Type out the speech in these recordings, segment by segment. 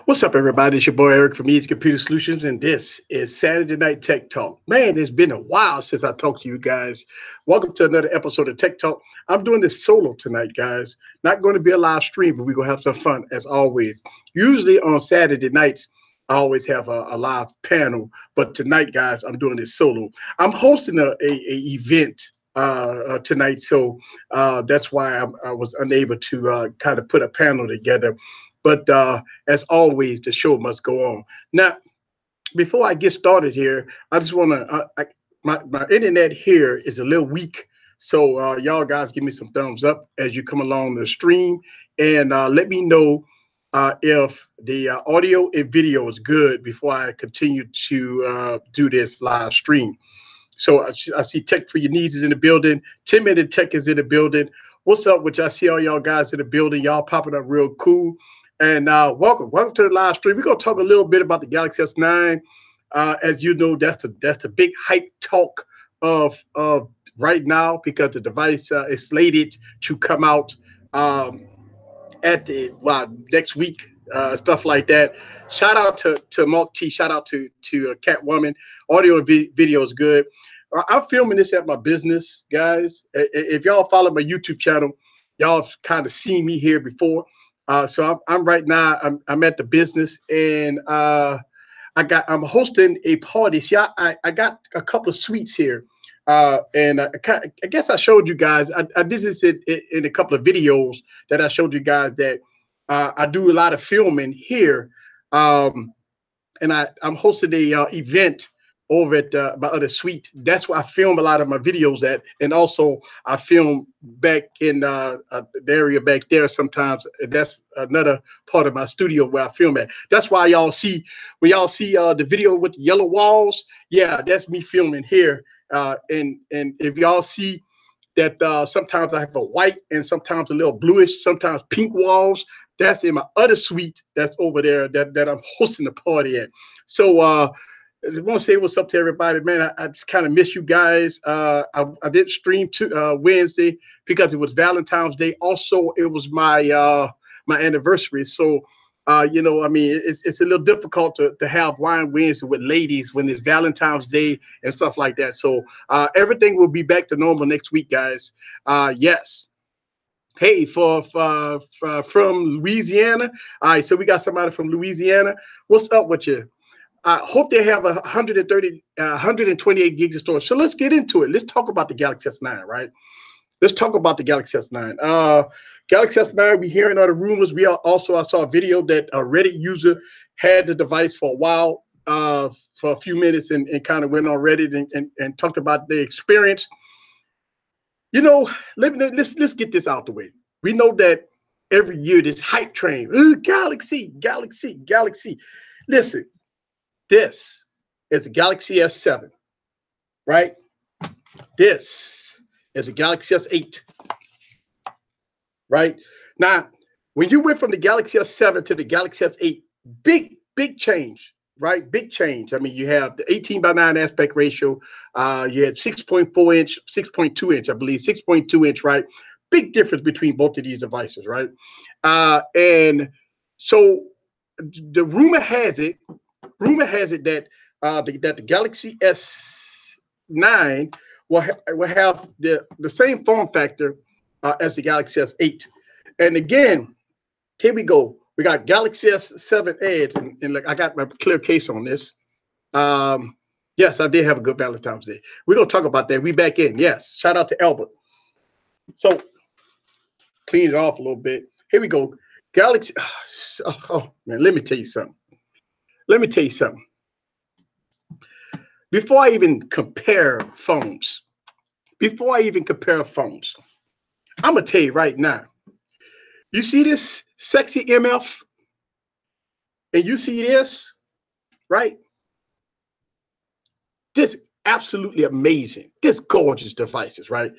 What's up, everybody? It's your boy Eric from Easy Computer Solutions, and this is Saturday Night Tech Talk. Man, it's been a while since I talked to you guys. Welcome to another episode of Tech Talk. I'm doing this solo tonight, guys. Not going to be a live stream, but we're going to have some fun as always. Usually on Saturday nights, I always have a live panel, but tonight, guys, I'm doing this solo. I'm hosting a event tonight, so that's why I was unable to kind of put a panel together. But as always, the show must go on. Now, before I get started here, I just want to, my internet here is a little weak. So y'all guys give me some thumbs up as you come along the stream and let me know if the audio and video is good before I continue to do this live stream. So I see Tech for Your Needs is in the building. 10-Minute Tech is in the building. What's up, which I see all y'all guys in the building. Y'all popping up real cool. And welcome to the live stream. We're gonna talk a little bit about the Galaxy S9. As you know, that's the big hype talk of right now because the device is slated to come out at the next week, stuff like that. Shout out to Mark T. Shout out to Catwoman. Audio and video is good. I'm filming this at my business, guys. If y'all follow my YouTube channel, y'all have kind of seen me here before. So I'm right now. I'm at the business, and I'm hosting a party. See, I got a couple of suites here, and I guess I showed you guys. I did this in a couple of videos that I showed you guys that I do a lot of filming here, and I'm hosting a event over at my other suite. That's where I film a lot of my videos at, and also I film back in the area back there sometimes. That's another part of my studio where I film at. That's why y'all see the video with the yellow walls. Yeah, that's me filming here. And if y'all see that sometimes I have a white and sometimes a little bluish, sometimes pink walls, that's in my other suite that's over there that I'm hosting the party at. So I just want to say what's up to everybody, man. I just kind of miss you guys. I didn't stream Wednesday because it was Valentine's Day. Also, it was my my anniversary. So, I mean, it's a little difficult to have Wine Wednesday with ladies when it's Valentine's Day and stuff like that. So everything will be back to normal next week, guys. Yes. Hey, from Louisiana. All right, so we got somebody from Louisiana. What's up with you? I hope they have 128 gigs of storage. So let's get into it. Let's talk about the Galaxy S9, right? Let's talk about the Galaxy S9. Galaxy S9, we're hearing all the rumors. I saw a video that a Reddit user had the device for a while, for a few minutes, and kind of went on Reddit and talked about the experience. You know, let's get this out the way. We know that every year this hype train, Galaxy. Listen. This is a Galaxy S7, right? This is a Galaxy S8, right? Now, when you went from the Galaxy S7 to the Galaxy S8, big change, right? Big change. I mean, you have the 18:9 aspect ratio. You had 6.4 inch, 6.2 inch, I believe, 6.2 inch, right? Big difference between both of these devices, right? And so the rumor has it that the Galaxy S9 will have the same form factor as the Galaxy S8. And again, here we go. We got Galaxy S7 Edge, and like I got my clear case on this. Yes, I did have a good Valentine's Day. We're gonna talk about that. We back in. Yes, shout out to Albert. So clean it off a little bit. Here we go. Galaxy. Oh man, let me tell you something. Before I even compare phones, I'm gonna tell you right now. You see this sexy MF, and you see this, right? This absolutely amazing, this gorgeous devices, right?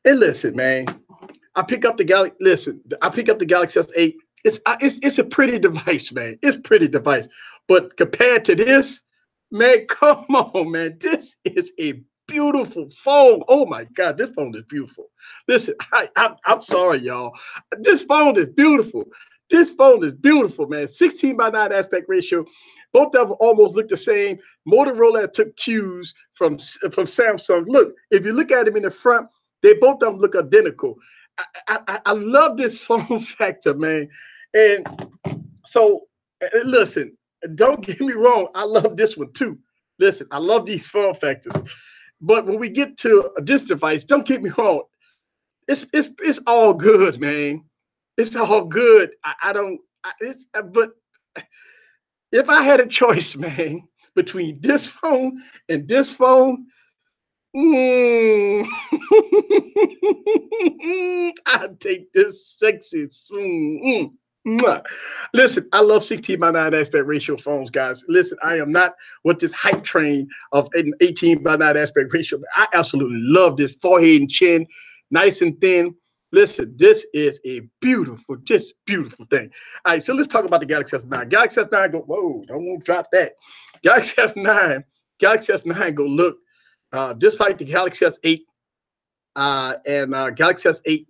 And listen, man, I pick up the Galaxy S8. It's a pretty device, man. It's a pretty device. But compared to this, man, come on, man. This is a beautiful phone. Oh my God, this phone is beautiful. Listen, I'm sorry, y'all. This phone is beautiful. This phone is beautiful, man. 16:9 aspect ratio. Both of them almost look the same. Motorola took cues from Samsung. Look, if you look at them in the front, they both of them look identical. I love this form factor, man. And so, listen, don't get me wrong. I love this one too. Listen, I love these form factors. But when we get to this device, don't get me wrong. It's all good, man. It's all good. I don't. But if I had a choice, man, between this phone and this phone, mm, I'd take this sexy soon. Mwah. Listen, I love 16:9 aspect ratio phones, guys. Listen, I am not with this hype train of an 18:9 aspect ratio. I absolutely love this forehead and chin, nice and thin. Listen, this is a beautiful, just beautiful thing. All right, so let's talk about the Galaxy S9. Galaxy S9 go, whoa, don't want to drop that. Galaxy S9, Galaxy S9 go look just like the Galaxy S8 and Galaxy S8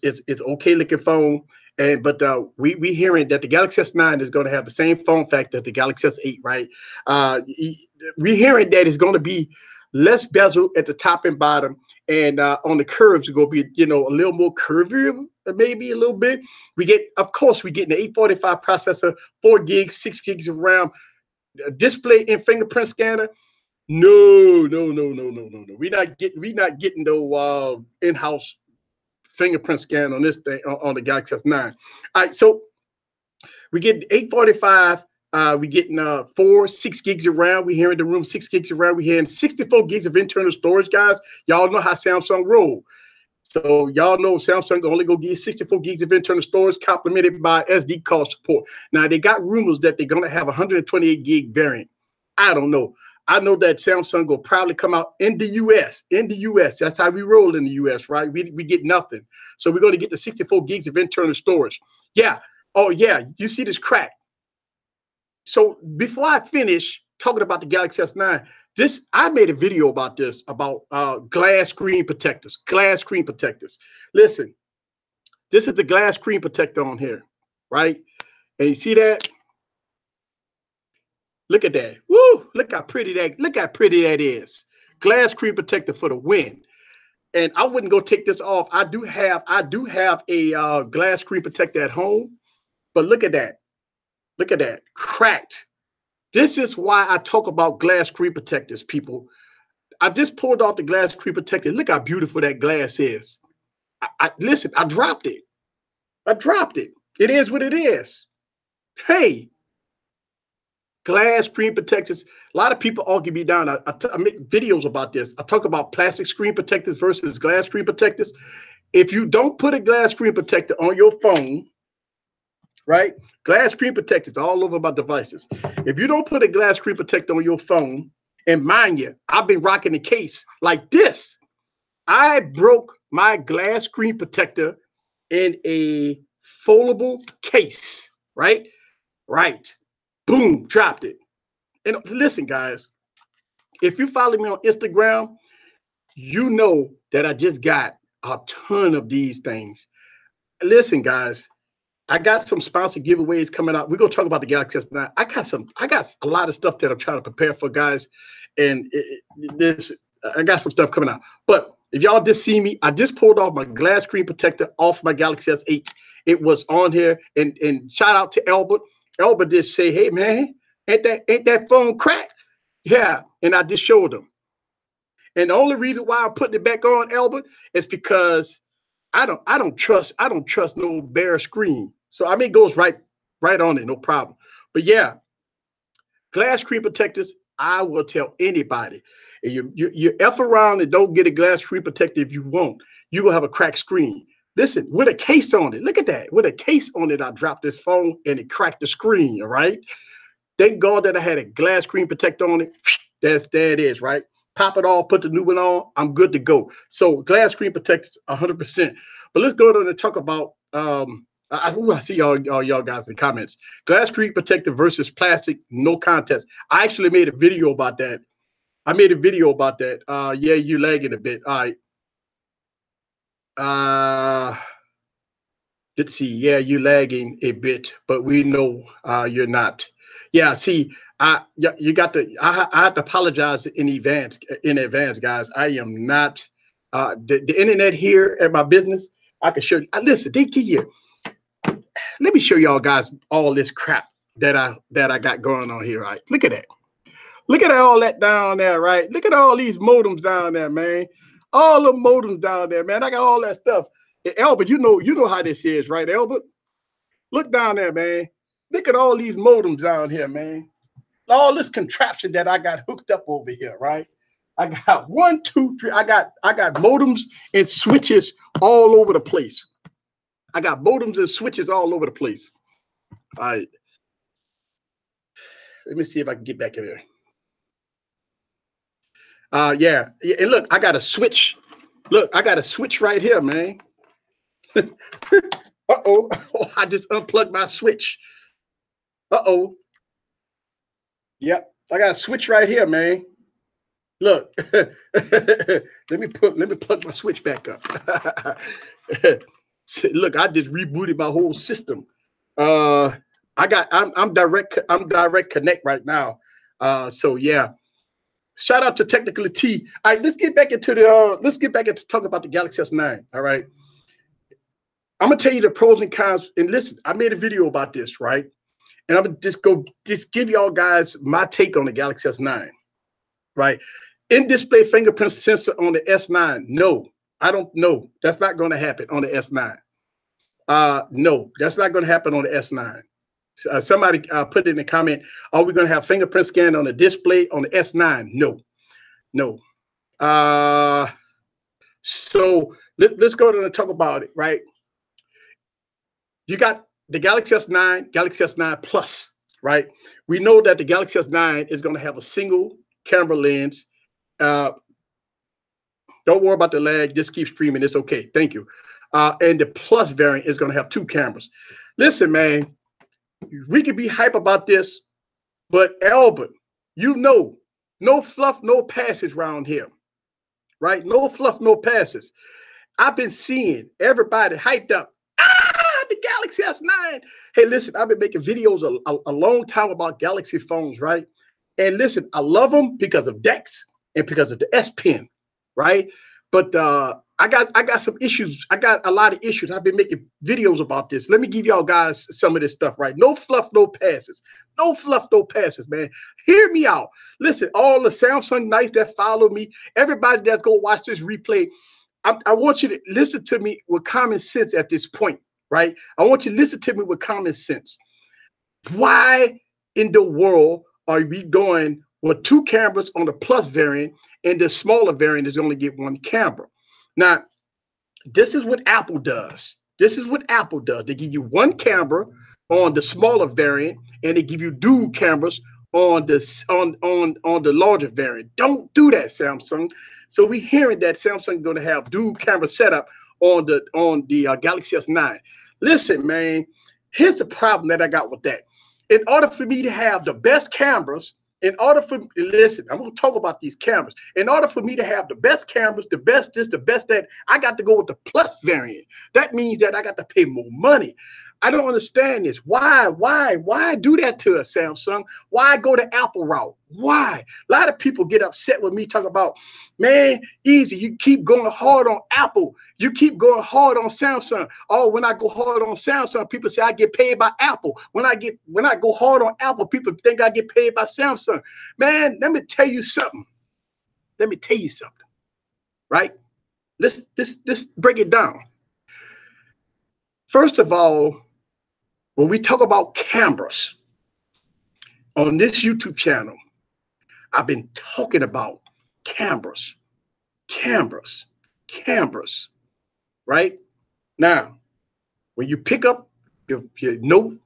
it's okay looking phone, and but we hearing that the Galaxy S9 is going to have the same form factor as the Galaxy S8, right? We hearing that it's going to be less bezel at the top and bottom, and on the curves it's going to be a little more curvier, maybe a little bit. We get, of course, we getting the 845 processor, 4 gigs, 6 gigs of RAM, display and fingerprint scanner. No, no, no, no, no, no, no. We not getting no in-house fingerprint scan on this thing on the Galaxy S9. All right, so we get 845. We getting 6 gigs of RAM. We here in the room 6 gigs of RAM. We hearing 64 gigs of internal storage, guys. Y'all know how Samsung roll. So y'all know Samsung only go give 64 gigs of internal storage, complemented by SD card support. Now they got rumors that they're gonna have 128 gig variant. I don't know. I know that Samsung will probably come out in the US. In the US, that's how we roll in the US, right? We get nothing. So we're going to get the 64 gigs of internal storage. Yeah. Oh yeah. You see this crack. So before I finish talking about the Galaxy S9, I made a video about this, about glass screen protectors. Glass screen protectors. Listen, this is the glass screen protector on here, right? And you see that? Look at that. Woo! Look how pretty that is. Glass screen protector for the win. And I wouldn't go take this off. I do have a glass screen protector at home, but look at that. Look at that. Cracked. This is why I talk about glass screen protectors, people. I just pulled off the glass screen protector. Look how beautiful that glass is. Listen, I dropped it. I dropped it. It is what it is. Hey, glass screen protectors. A lot of people argue me down. I make videos about this. I talk about plastic screen protectors versus glass screen protectors. If you don't put a glass screen protector on your phone, right? Glass screen protectors all over my devices. If you don't put a glass screen protector on your phone, and mind you, I've been rocking the case like this. I broke my glass screen protector in a foldable case, right? Right. Boom, dropped it. And listen, guys, if you follow me on Instagram, you know that I just got a ton of these things. Listen, guys, I got some sponsored giveaways coming out. We're gonna talk about the Galaxy S9. I got a lot of stuff that I'm trying to prepare for, guys. And I got some stuff coming out. But if y'all just see me, I just pulled off my glass screen protector off my Galaxy S8. It was on here, and shout out to Albert. Albert just say, "Hey man, ain't that phone cracked?" Yeah, and I just showed him. And the only reason why I'm putting it back on, Albert, is because I don't trust no bare screen. So I mean, it goes right on it, no problem. But yeah, glass screen protectors, I will tell anybody. You F around and don't get a glass screen protector if you won't. You will have a cracked screen. Listen, with a case on it. Look at that. With a case on it, I dropped this phone and it cracked the screen. All right. Thank God that I had a glass screen protector on it. There it is, right? Pop it off, put the new one on. I'm good to go. So glass screen protectors 100%. But let's go on and talk about I see y'all guys in the comments. Glass screen protector versus plastic, no contest. I actually made a video about that. I made a video about that. Yeah, you lagging a bit. All right. Let's see. Yeah, you lagging a bit, but we know you're not. Yeah, see, you got to. I have to apologize in advance. In advance, guys. I am not. The internet here at my business. I can show you. Listen, they give you. Let me show y'all guys all this crap that I got going on here. Right? Look at that. Look at all that down there, right? Look at all these modems down there, man. All the modems down there, man. I got all that stuff. Albert, you know how this is, right, Albert? Look down there, man. Look at all these modems down here, man. All this contraption that I got hooked up over here, right? I got 1, 2, 3. I got modems and switches all over the place. I got modems and switches all over the place. All right. Let me see if I can get back in there. Yeah. And look, I got a switch. Look, I got a switch right here, man. Uh-oh. Oh, I just unplugged my switch. Uh-oh. Yep. I got a switch right here, man. Look. let me plug my switch back up. Look, I just rebooted my whole system. I'm direct connect right now. So yeah. Shout out to Technical T. All right, let's get back into talk about the Galaxy S9. All right. I'm gonna tell you the pros and cons. And listen, I made a video about this, right? And I'm gonna just give y'all guys my take on the Galaxy S9, right? In-display fingerprint sensor on the S9. No, I don't know. That's not gonna happen on the S9. No, that's not gonna happen on the S9. Somebody put it in the comment, are we gonna have fingerprint scan on the display on the S9? No, no. So let's go to talk about it, right? You got the Galaxy S9, Galaxy S9 Plus, right? We know that the Galaxy S9 is going to have a single camera lens. Don't worry about the lag. Just keep streaming. It's okay. Thank you. And the Plus variant is going to have 2 cameras. Listen, man, we could be hype about this, but Albert, you know, no fluff, no passes around here, right? No fluff, no passes. I've been seeing everybody hyped up. The Galaxy S9. Hey, listen, I've been making videos a long time about Galaxy phones, right? And listen, I love them because of DeX and because of the S Pen, right? But I got some issues. I got a lot of issues. I've been making videos about this. Let me give y'all guys some of this stuff, right? No fluff, no passes. No fluff, no passes, man. Hear me out. Listen, all the Samsung Knights that follow me, everybody that's going to watch this replay, I want you to listen to me with common sense at this point, right? I want you to listen to me with common sense. Why in the world are we going with 2 cameras on the Plus variant and the smaller variant is only get 1 camera? Now, this is what Apple does. This is what Apple does. They give you 1 camera on the smaller variant and they give you dual cameras on the larger variant. Don't do that, Samsung. So we're hearing that Samsung is going to have dual camera setup on the Galaxy S9. Listen, man, here's the problem that I got with that. In order for me to have the best cameras, listen, I'm going to talk about these cameras. In order for me to have the best cameras, the best this, the best that, I got to go with the Plus variant. That means that I got to pay more money. I don't understand this. Why do that to us, Samsung? Why go the Apple route? Why? A lot of people get upset with me talking about, man, easy. You keep going hard on Apple. You keep going hard on Samsung. Oh, when I go hard on Samsung, people say I get paid by Apple. When I go hard on Apple, people think I get paid by Samsung. Man, let me tell you something. Right? Let's break it down. First of all, when we talk about cameras on this YouTube channel, I've been talking about cameras, right? Now, when you pick up your Note,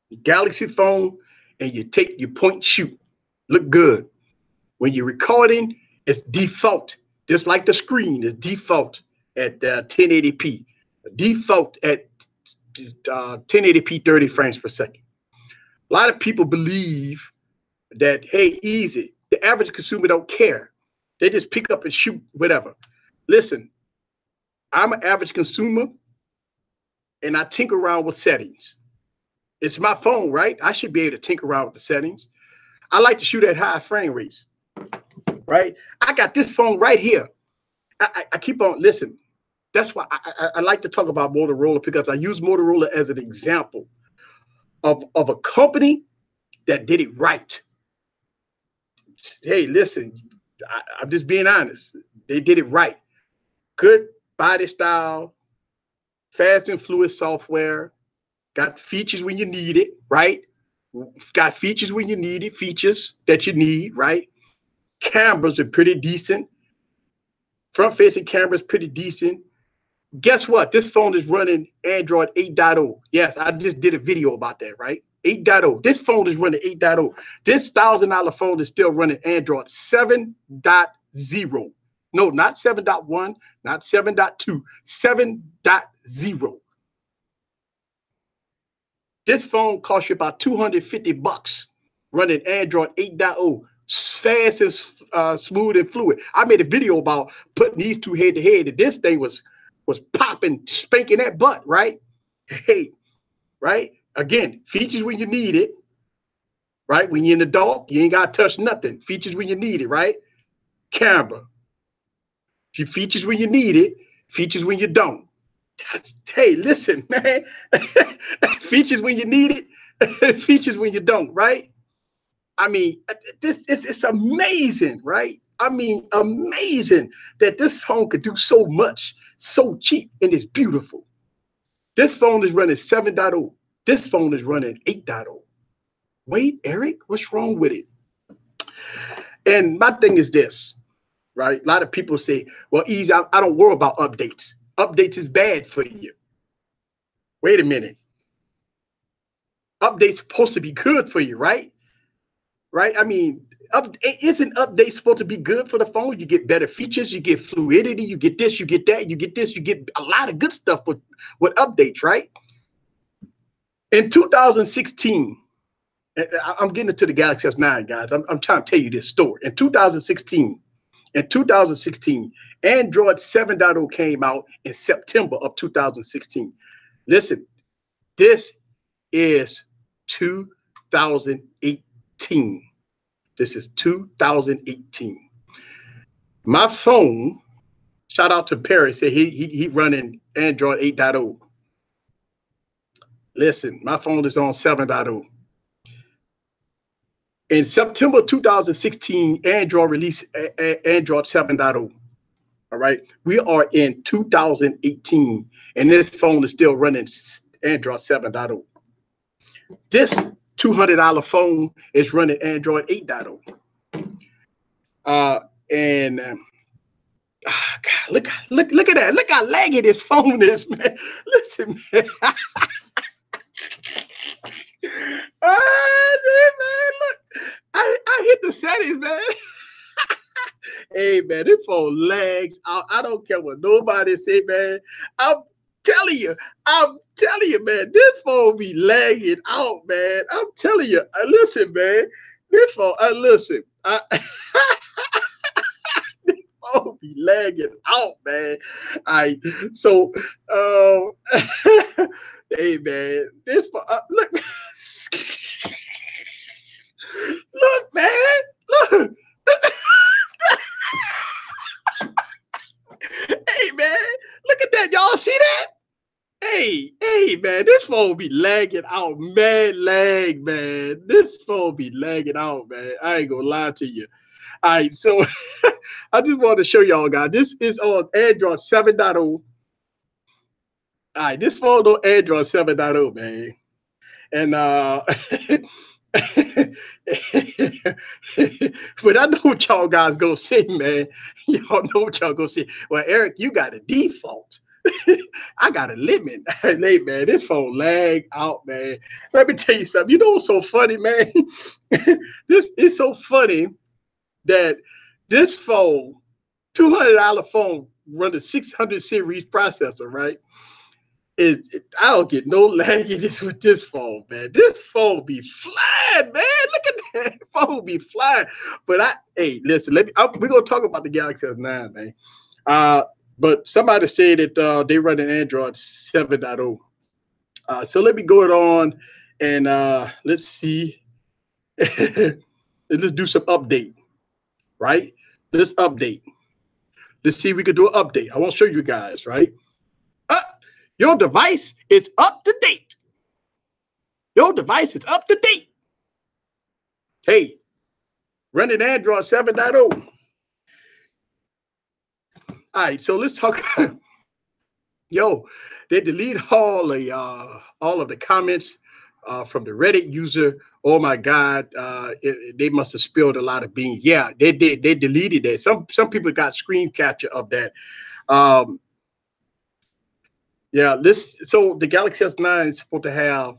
your Galaxy phone, and you point and shoot, look good. When you're recording, it's default, just like the screen is default at 1080p, default at 1080p 30 frames per second. A lot of people believe that, hey, easy, The average consumer don't care. They just pick up and shoot whatever. Listen, I'm an average consumer and I tinker around with settings. It's my phone, right? I should be able to tinker around with the settings. I like to shoot at high frame rates, right? I got this phone right here. I keep on, listen, that's why I like to talk about Motorola, because I use Motorola as an example of a company that did it right. Hey, listen, I'm just being honest. They did it right. Good body style, fast and fluid software, got features when you need it, right? Got features when you need it, features that you need, right? Cameras are pretty decent. Front-facing cameras pretty decent. Guess what? This phone is running Android 8.0. Yes, I just did a video about that, right? 8.0. This phone is running 8.0. This $1,000 phone is still running Android 7.0. No, not 7.1, not 7.2, 7.0. This phone costs you about $250 running Android 8.0, fast and smooth and fluid. I made a video about putting these two head to head, and this thing was popping, spanking that butt, right? Hey, right? Again, features when you need it, right? When you're in the dark, you ain't got to touch nothing. Features when you need it, right? Camera. Features when you need it, features when you don't. Hey, listen, man. Features when you need it, features when you don't, right? I mean, it's amazing, right? I mean, amazing that this phone could do so much, so cheap, and it's beautiful. This phone is running 7.0. This phone is running 8.0. Wait, Eric, what's wrong with it? And my thing is this, right? A lot of people say, well, easy, I don't worry about updates. Updates is bad for you. Wait a minute. Updates supposed to be good for you, right? Right? I mean, isn't updates supposed to be good for the phone? You get better features, you get fluidity, you get this, you get that, you get this, you get a lot of good stuff with updates, right? In 2016, I'm getting into the Galaxy S9, guys. I'm trying to tell you this story. In 2016, Android 7.0 came out in September of 2016. Listen, this is 2018. This is 2018. My phone, shout out to Perry, said he running Android 8.0. Listen, my phone is on 7.0. In September 2016, Android released Android 7.0. All right. We are in 2018, and this phone is still running Android 7.0. This $200 phone is running Android 8.0. God, look at that. Look how laggy this phone is, man. Listen, man. Man, look. I hit the settings, man. Hey, man, this phone lags. I don't care what nobody say, man. I'm telling you, man, this phone be lagging out, man. I'm telling you. Listen, man, this phone, listen. Oh, be lagging out, man. So hey, man, this look, look, man, look. Hey, man, look at that. Y'all see that? Hey, man, this phone be lagging out, man. Lag, man. This phone be lagging out, man. I ain't gonna lie to you. All right, so I just wanted to show y'all, guys. This is on Android 7.0. All right, this phone on Android 7.0, man. And but I know what y'all guys gonna say, man. Y'all know what y'all gonna say. Well, Eric, you got a default. I got a limit. Hey, man, this phone lag out, man. Let me tell you something. You know what's so funny, man? This is so funny that this phone, $200 phone, run the 600 series processor, right? I don't get no lagginess with this phone, man. This phone be flying, man. Look at Phone be flying. But hey, listen, we're gonna talk about the Galaxy S9, man. But somebody said that they run an Android 7.0. So let me go it on and let's see. Let's do some update, right? Let's update. Let's see if we can do an update. I want to show you guys, right? Your device is up to date. Your device is up to date. Hey, running Android 7.0. All right, so let's talk. Yo, they delete all of the comments from the Reddit user. Oh my God, they must have spilled a lot of beans. Yeah, they did. They deleted that. Some people got screen capture of that. Yeah, so the Galaxy S9 is supposed to have,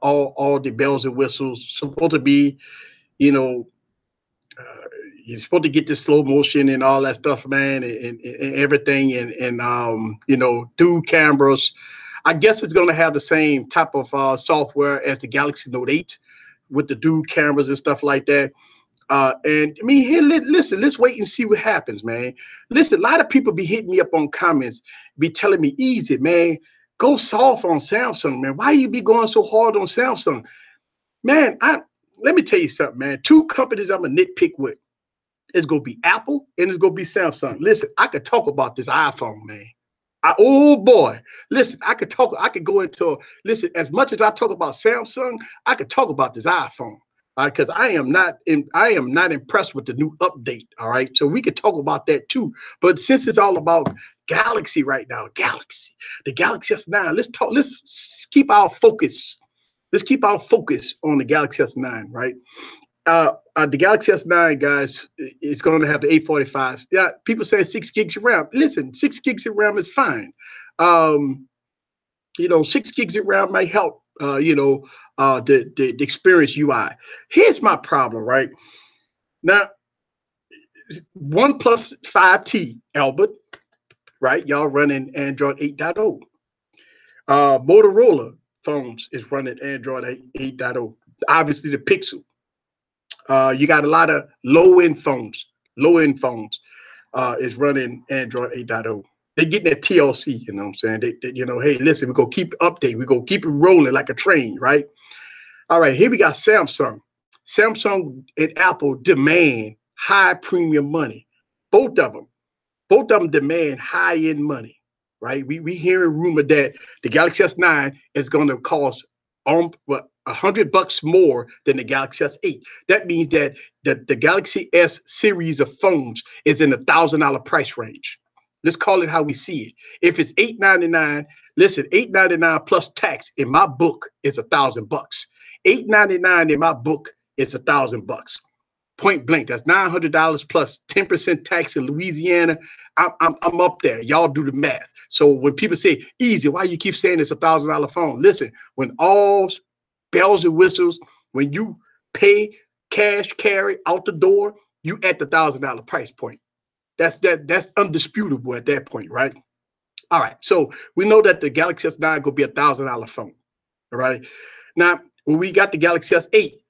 all the bells and whistles. Supposed to be, you know, you're supposed to get the slow motion and all that stuff, man, and everything, and dual cameras. I guess it's going to have the same type of software as the Galaxy Note 8 with the dual cameras and stuff like that. And I mean, here, listen, let's wait and see what happens, man. Listen, a lot of people be hitting me up on comments, be telling me, easy, man, go soft on Samsung, man. Why you be going so hard on Samsung? Man, let me tell you something, man. Two companies I'm going to nitpick with. It's going to be Apple and it's going to be Samsung. Listen, I could talk about this iPhone, man. Oh boy, listen, I could go into, listen, as much as I talk about Samsung, I could talk about this iPhone. Because I am not impressed with the new update. All right, so we could talk about that too. But since it's all about Galaxy right now, the Galaxy S9. Let's keep our focus. Let's keep our focus on the Galaxy S9, right? The Galaxy S9, guys, is going to have the 845. Yeah, people say 6 gigs of RAM. Listen, 6 gigs of RAM is fine. 6 gigs of RAM might help. The experience UI. Here's my problem, right? Now, OnePlus 5T, Albert, right? Y'all running Android 8.0. Motorola phones is running Android 8.0. Obviously, the Pixel. You got a lot of low-end phones. Low-end phones is running Android 8.0. They're getting that TLC, you know what I'm saying? Hey, listen, we're going to keep updating. We're going to keep it rolling like a train, right? All right, here we got Samsung. Samsung and Apple demand high premium money. Both of them demand high-end money, right? We hearing rumor that the Galaxy S9 is going to cost $100 more than the Galaxy S8. That means that the Galaxy S series of phones is in the $1,000 price range. Let's call it how we see it. If it's $899, listen, $899 plus tax in my book is $1,000. $899 in my book is $1,000. Point blank. That's $900 plus 10% tax in Louisiana. I'm up there. Y'all do the math. So when people say easy, why you keep saying it's $1,000 phone? Listen, when all bells and whistles, when you pay cash carry out the door, you at the $1,000 price point. That's undisputable at that point, right? All right. So we know that the Galaxy S9 gonna be $1,000 phone. All right. Now, when we got the Galaxy S8,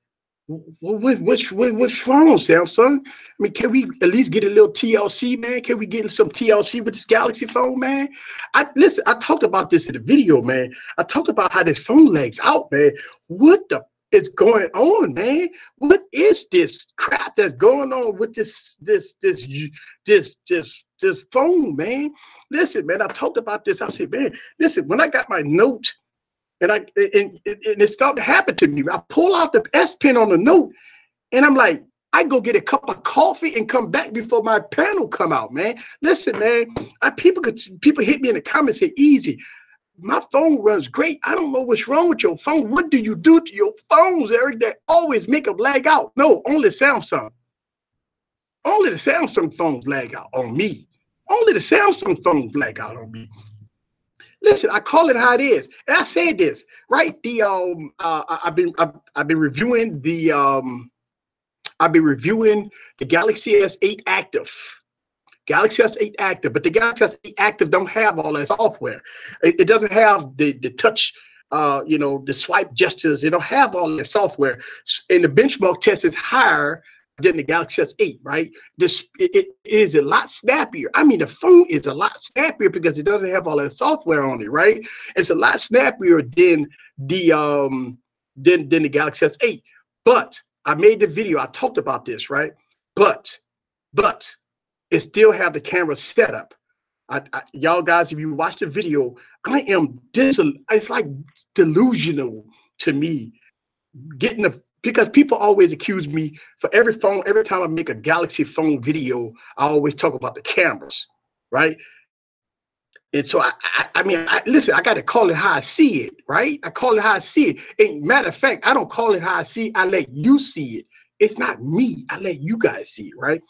which phone, Samsung? I mean, can we at least get a little TLC, man? Can we get some TLC with this Galaxy phone, man? I talked about this in the video, man. I talked about how this phone lags out, man. What the is going on, man? What is this crap that's going on with this phone, man? Listen, man, I talked about this. I said, man, listen, when I got my Note, and it started to happen to me. I pull out the S Pen on the Note, and I'm like, I go get a cup of coffee and come back before my panel come out, man. Listen, man, people hit me in the comments, say, easy. My phone runs great. I don't know what's wrong with your phone. What do you do to your phones, Eric, that always make them lag out? No, only Samsung. Only the Samsung phones lag out on me. Only the Samsung phones lag out on me. Listen, I call it how it is. And I said this, right? I've been reviewing the Galaxy S8 Active. Galaxy S8 Active, but the Galaxy S8 Active don't have all that software. It doesn't have the touch you know, the swipe gestures. They don't have all that software, and the benchmark test is higher than the Galaxy S8, right? This it is a lot snappier. I mean, the phone is a lot snappier because it doesn't have all that software on it, right? It's a lot snappier than the Galaxy S8. But I made the video. I talked about this, right? But it still have the camera set up. Y'all guys, if you watch the video, it's like delusional to me getting the because people always accuse me for every phone. Every time I make a Galaxy phone video, I always talk about the cameras, right? And so I mean, listen. I got to call it how I see it, right? I call it how I see it. And matter of fact, I don't call it how I see it. I let you see it. It's not me. I let you guys see it, right?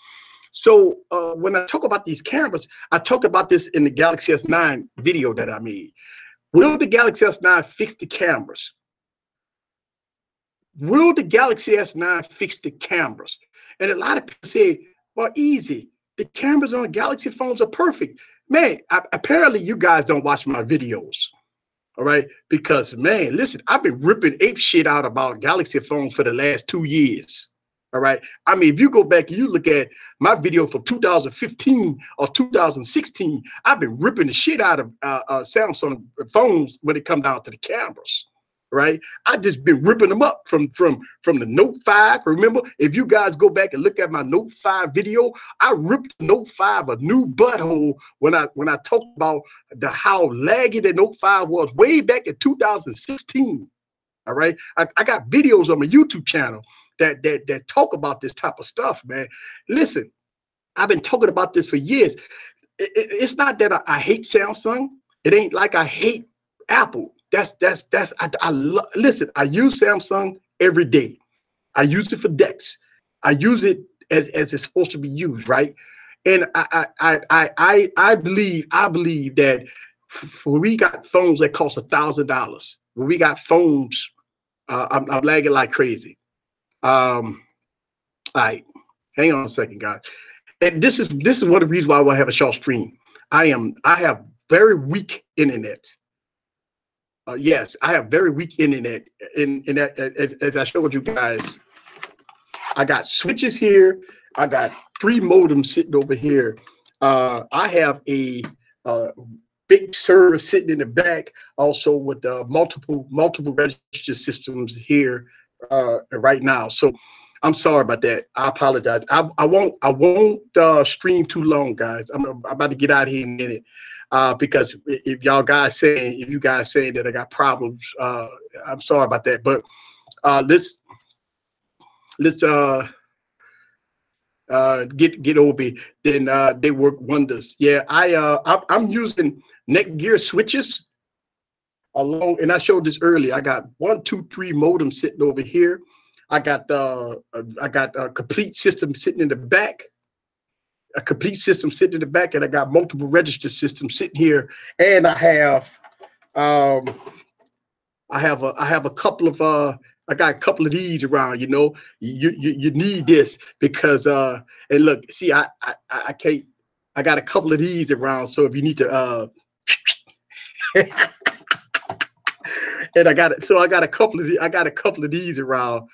So when I talk about these cameras, I talked about this in the Galaxy S9 video that I made. Will the Galaxy S9 fix the cameras? Will the Galaxy S9 fix the cameras? And a lot of people say, well, easy. The cameras on Galaxy phones are perfect. Man, apparently you guys don't watch my videos. All right. Because, man, listen, I've been ripping ape shit out about Galaxy phones for the last 2 years. All right. I mean, if you go back and you look at my video from 2015 or 2016, I've been ripping the shit out of Samsung phones when it comes down to the cameras. Right. I just been ripping them up from the Note 5. Remember, if you guys go back and look at my Note 5 video, I ripped the Note 5 a new butthole when I talked about how laggy the Note 5 was way back in 2016. All right. I got videos on my YouTube channel that talk about this type of stuff, man. Listen, I've been talking about this for years. It's not that I hate Samsung. It ain't like I hate Apple. Listen, I use Samsung every day. I use it for decks. I use it as it's supposed to be used, right? And I believe that when we got phones that cost $1,000, when we got phones, I'm lagging like crazy. All right, hang on a second, guys. And this is one of the reasons why I have a short stream. I have very weak internet. Yes, I have very weak internet. In that, as I showed you guys, I got switches here. I got 3 modems sitting over here. I have a big server sitting in the back, also with multiple register systems here right now. So I'm sorry about that. I apologize. I won't stream too long, guys. I'm about to get out of here in a minute. Because if you guys saying that I got problems, I'm sorry about that. But let's get over it. Then they work wonders. Yeah, I'm using Netgear switches along, and I showed this earlier. I got 1, 2, 3 modems sitting over here. I got a complete system sitting in the back. And I got multiple register systems sitting here, and I have a couple of I got a couple of these around. You know, you need this because and look, see, I can't. I got a couple of these around, so if you need to and I got a couple of these around.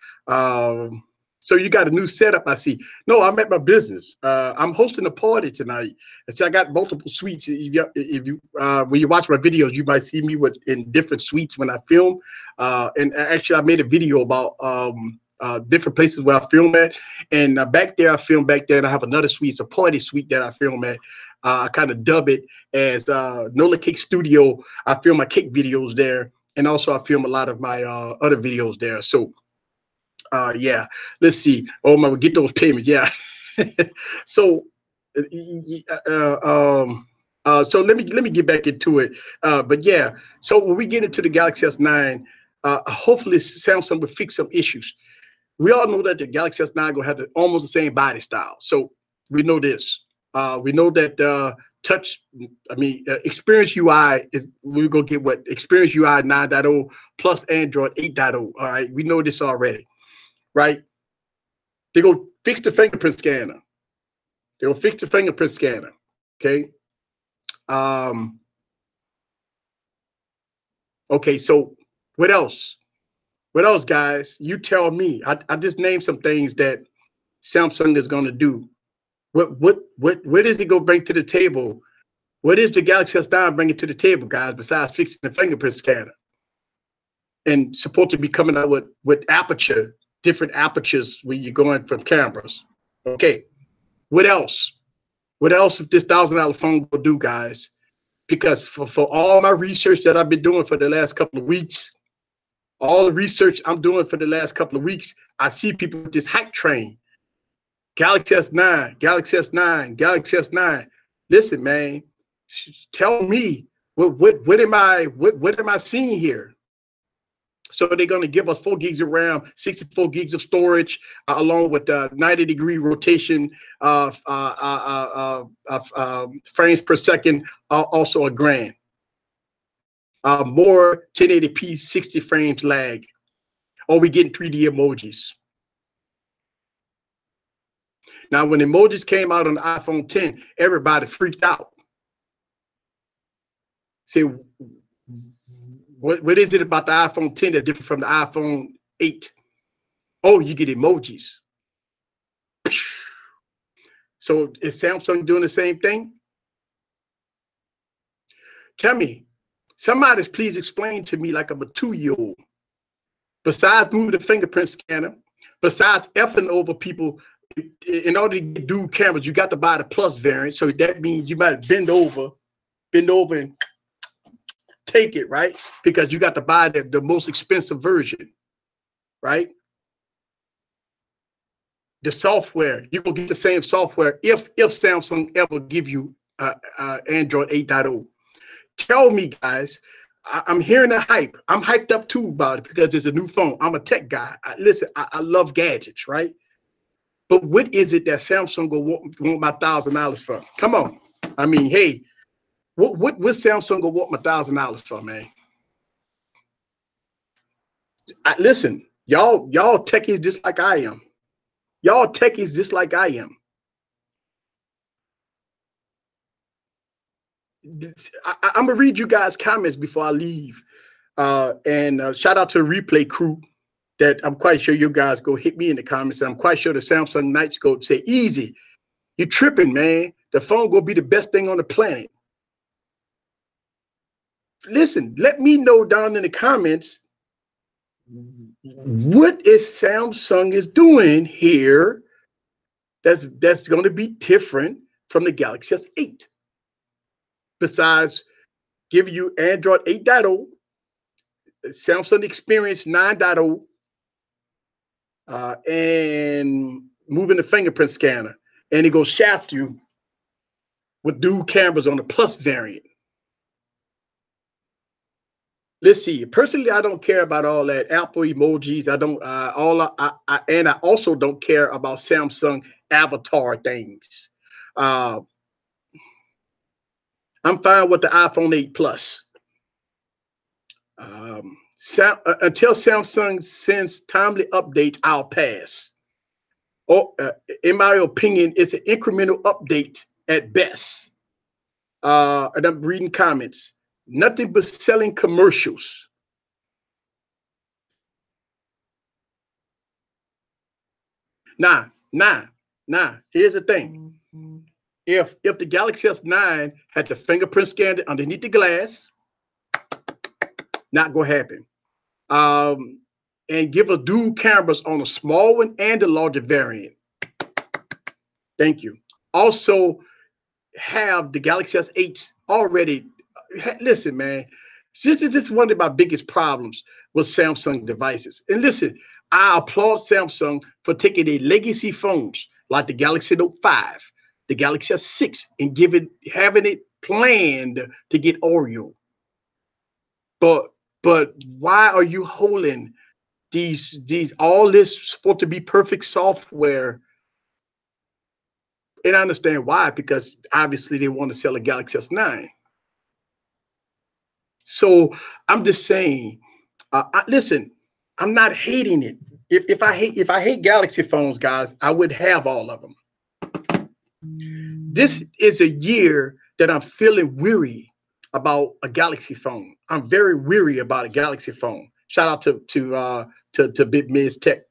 So you got a new setup, I see. No, I'm at my business. I'm hosting a party tonight, and so I got multiple suites. If you when you watch my videos, you might see me in different suites when I film. And actually, I made a video about different places where I film at. And back there, I film back there, and I have another suite. It's a party suite that I film at. I kind of dub it as Nola Cake Studio. I film my cake videos there, and also I film a lot of my other videos there. So. Yeah, let's see. Oh my, get those payments. Yeah. So, so let me get back into it. But yeah, so when we get into the Galaxy S9, hopefully Samsung will fix some issues. We all know that the Galaxy S9 gonna have almost the same body style. So we know this. We know that Experience UI is we're gonna get what Experience UI 9.0 plus Android 8.0. All right, we know this already. Right? They're going to fix the fingerprint scanner. They're going to fix the fingerprint scanner. Okay. Okay. So What else? What else, guys? You tell me. I just named some things that Samsung is going to do. What is it going to bring to the table? What is the Galaxy S9 bringing to the table, guys, besides fixing the fingerprint scanner and supposed to be coming out with aperture, different apertures when you're going from cameras? Okay. What else? What else if this $1,000 phone will do, guys? Because for all my research that I've been doing for the last couple of weeks, all the research I'm doing for the last couple of weeks, I see people with this hype train. Galaxy S9, Galaxy S9, Galaxy S9. Listen, man, tell me what am I seeing here? So they're going to give us 4 gigs of RAM, 64 gigs of storage, along with 90-degree rotation frames per second, also a grand. More 1080p 60 frames lag. Or we getting 3D emojis. Now, when emojis came out on the iPhone 10, everybody freaked out. See, what is it about the iPhone 10 that's different from the iPhone 8? Oh, you get emojis. So is Samsung doing the same thing? Tell me, somebody please explain to me like I'm a 2-year-old. Besides moving the fingerprint scanner, besides effing over people, in order to get dual cameras, you got to buy the plus variant. So that means you might bend over and take it, right? Because you got to buy the most expensive version, right? The software, you will get the same software if Samsung ever give you Android 8.0. Tell me, guys, I'm hearing the hype. I'm hyped up too about it because it's a new phone. I'm a tech guy. Listen, I love gadgets, right? But what is it that Samsung will want my $1,000 for? Come on. I mean, hey, what Samsung will want my $1,000 for, man? Listen, y'all techies just like I am. Y'all techies just like I am. I'm gonna read you guys' comments before I leave. And shout out to the replay crew that I'm quite sure you guys go hit me in the comments. And I'm quite sure the Samsung Knights go say, easy, you tripping, man. The phone gonna be the best thing on the planet. Listen, let me know down in the comments what is Samsung is doing here that's going to be different from the Galaxy S8. Besides giving you Android 8.0, Samsung Experience 9.0, and moving the fingerprint scanner, and it goes shaft you with dual cameras on the plus variant. Let's see. Personally, I don't care about all that Apple emojis. I don't. And I also don't care about Samsung avatar things. I'm fine with the iPhone 8 Plus. Until Samsung sends timely updates, I'll pass. Or, in my opinion, it's an incremental update at best. And I'm reading comments. Nothing but selling commercials. Nah. Here's the thing. If the Galaxy S9 had the fingerprint scanner underneath the glass, not gonna happen. And give us dual cameras on a small one and a larger variant. Thank you. Also, have the Galaxy S8 already. Listen, man, this is just one of my biggest problems with Samsung devices. And listen, I applaud Samsung for taking their legacy phones like the Galaxy Note 5, the Galaxy S6, and having it planned to get Oreo. But why are you holding all this supposed to be perfect software? And I understand why, because obviously they want to sell a Galaxy S9. So I'm just saying, listen, I'm not hating it. If I hate Galaxy phones, guys, I would have all of them. This is a year that I'm feeling weary about a Galaxy phone. I'm very weary about a Galaxy phone. Shout out to Big Miz Tech.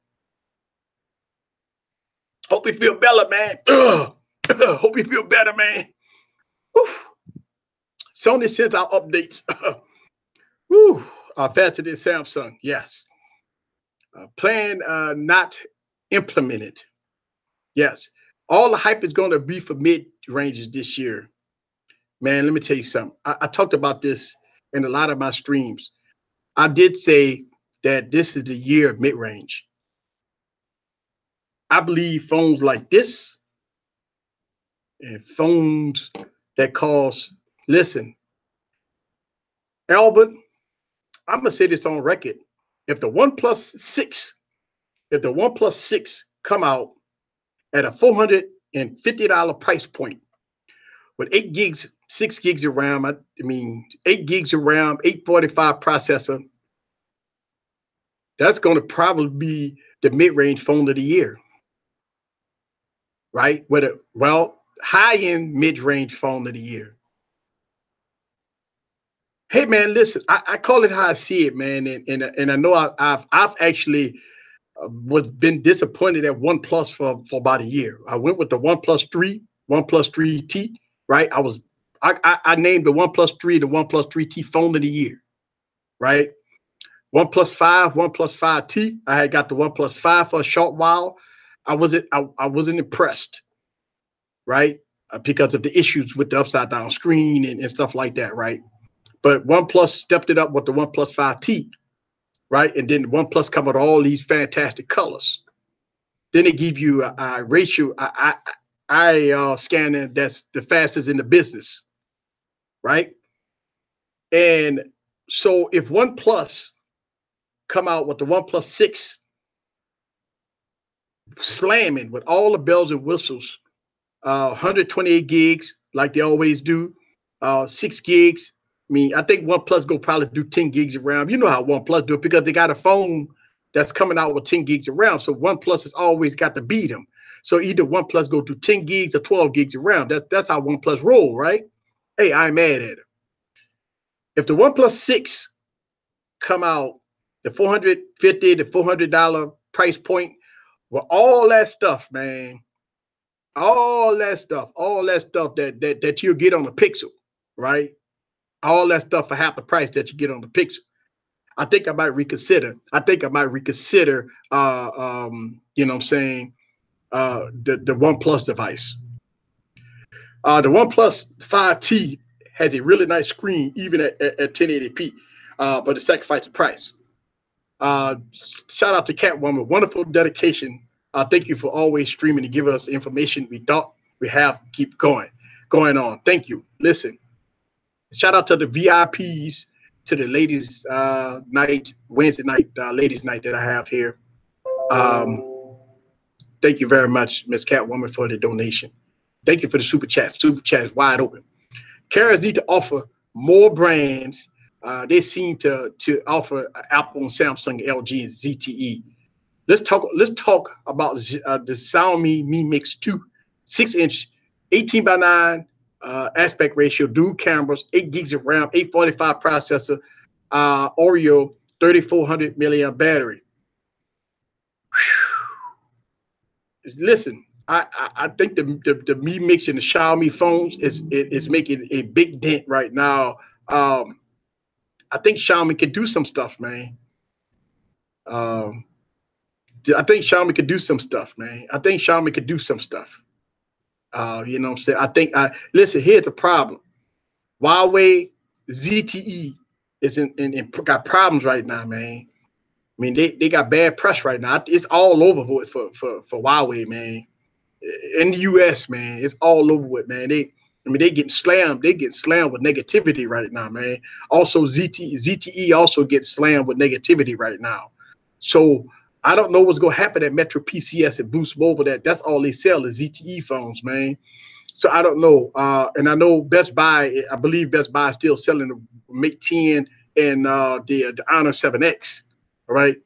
Hope you feel better, man. Hope you feel better, man. Whew. Sony sends out updates. Whew. Faster than Samsung. Yes. Plan not implemented. Yes. All the hype is going to be for mid ranges this year. Man, let me tell you something. I talked about this in a lot of my streams. I did say that this is the year of mid range. I believe phones like this and phones that cost, listen, Albert, I'm gonna say this on record. If the OnePlus 6, if the OnePlus 6 come out at a $450 price point with 8 gigs, 6 gigs of RAM, I mean 8 gigs of RAM, 845 processor, that's gonna probably be the mid-range phone of the year. Right? With a high-end mid-range phone of the year. Hey man, listen, I call it how I see it, man, and I know I've actually been disappointed at OnePlus for about a year. I went with the OnePlus 3, OnePlus 3T, right? I named the OnePlus 3 the OnePlus 3T phone of the year, right? OnePlus 5, OnePlus 5T. I had got the OnePlus 5 for a short while. I wasn't impressed, right? Because of the issues with the upside down screen and stuff like that, right? But OnePlus stepped it up with the OnePlus 5T, right? And then OnePlus come with all these fantastic colors. Then they give you a ratio, eye scanner that's the fastest in the business, right? And so if OnePlus come out with the OnePlus 6 slamming with all the bells and whistles, 128 gigs like they always do, 6 gigs. I mean, I think OnePlus go probably do 10 gigs of RAM. You know how OnePlus do it because they got a phone that's coming out with 10 gigs of RAM. So OnePlus has always got to beat them. So either OnePlus go to 10 gigs or 12 gigs of RAM. That's how OnePlus roll, right? Hey, I'm mad at it. If the OnePlus 6 come out, the $450 to $400 price point, with all that stuff, man, all that stuff that you'll get on the Pixel, right? All that stuff for half the price that you get on the Pixel. I think I might reconsider. You know what I'm saying, the OnePlus device. The OnePlus 5T has a really nice screen, even at 1080p, but it sacrificed the price. Shout out to Catwoman, wonderful dedication. Thank you for always streaming to give us the information we thought we have. Keep going on. Thank you. Listen, shout out to the VIPs, to the ladies night, Wednesday night, ladies night that I have here. Thank you very much, Miss Catwoman, for the donation. Thank you for the super chat. Super chat is wide open. Carriers need to offer more brands. They seem to offer Apple and Samsung, LG, and ZTE. Let's talk about the Xiaomi Mi Mix 2, 6-inch, 18:9 aspect ratio, dual cameras, 8 gigs of RAM, 845 processor, Oreo 3400 milliamp battery. Listen, I think the Mi Mix and the Xiaomi phones is making a big dent right now. I think Xiaomi can do some stuff, man. I think Xiaomi could do some stuff, man. I think Xiaomi could do some stuff. You know what I'm saying? Listen, here's the problem. Huawei ZTE is got problems right now, man. I mean, they got bad press right now. It's all over for Huawei, man. In the US, man, it's all over with, man. They getting slammed. They get slammed with negativity right now, man. Also, ZTE also gets slammed with negativity right now. So I don't know what's gonna happen at Metro PCS and Boost Mobile. That's all they sell is ZTE phones, man. So I don't know. And I know Best Buy. I believe Best Buy is still selling the Mate 10 and the Honor 7X. All right.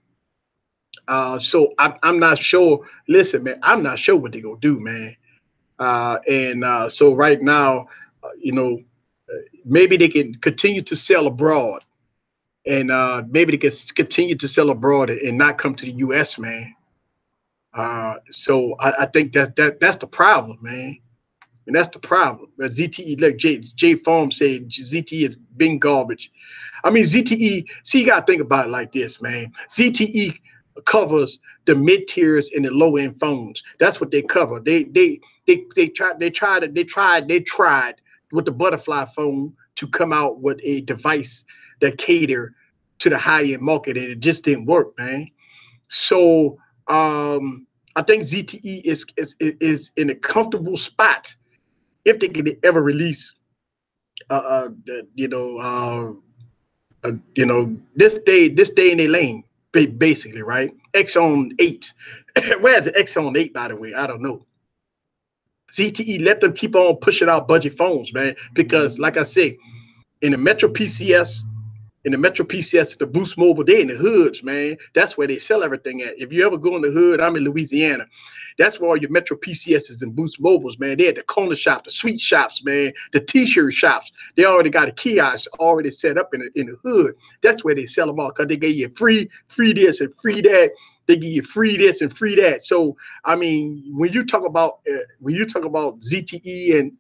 So I'm not sure. Listen, man, I'm not sure what they're gonna do, man. So right now, maybe they can continue to sell abroad. and maybe they can continue to sell abroad and not come to the U.S., man. So I think that's the problem, man. And that's the problem. But ZTE, like J Farm said, ZTE is being garbage. I mean, ZTE, see, you gotta think about it like this, man. ZTE covers the mid tiers and the low end phones. That's what they cover. They tried with the butterfly phone to come out with a device that cater to the high end market, and it just didn't work, man. So I think ZTE is in a comfortable spot if they can ever release, you know, this day in their lane, basically, right? Exxon 8. Where's the Exxon 8, by the way? I don't know. ZTE, let them keep on pushing out budget phones, man, because like I say, in the Metro PCS, the Boost Mobile, they in the hoods, man. That's where they sell everything at. If you ever go in the hood, I'm in Louisiana. That's where all your Metro PCSs and Boost Mobiles, man. They at the corner shop, the sweet shops, man, the T-shirt shops. They already got a kiosk already set up in the hood. That's where they sell them all because they gave you free this and free that. They give you free this and free that. So I mean, when you talk about ZTE and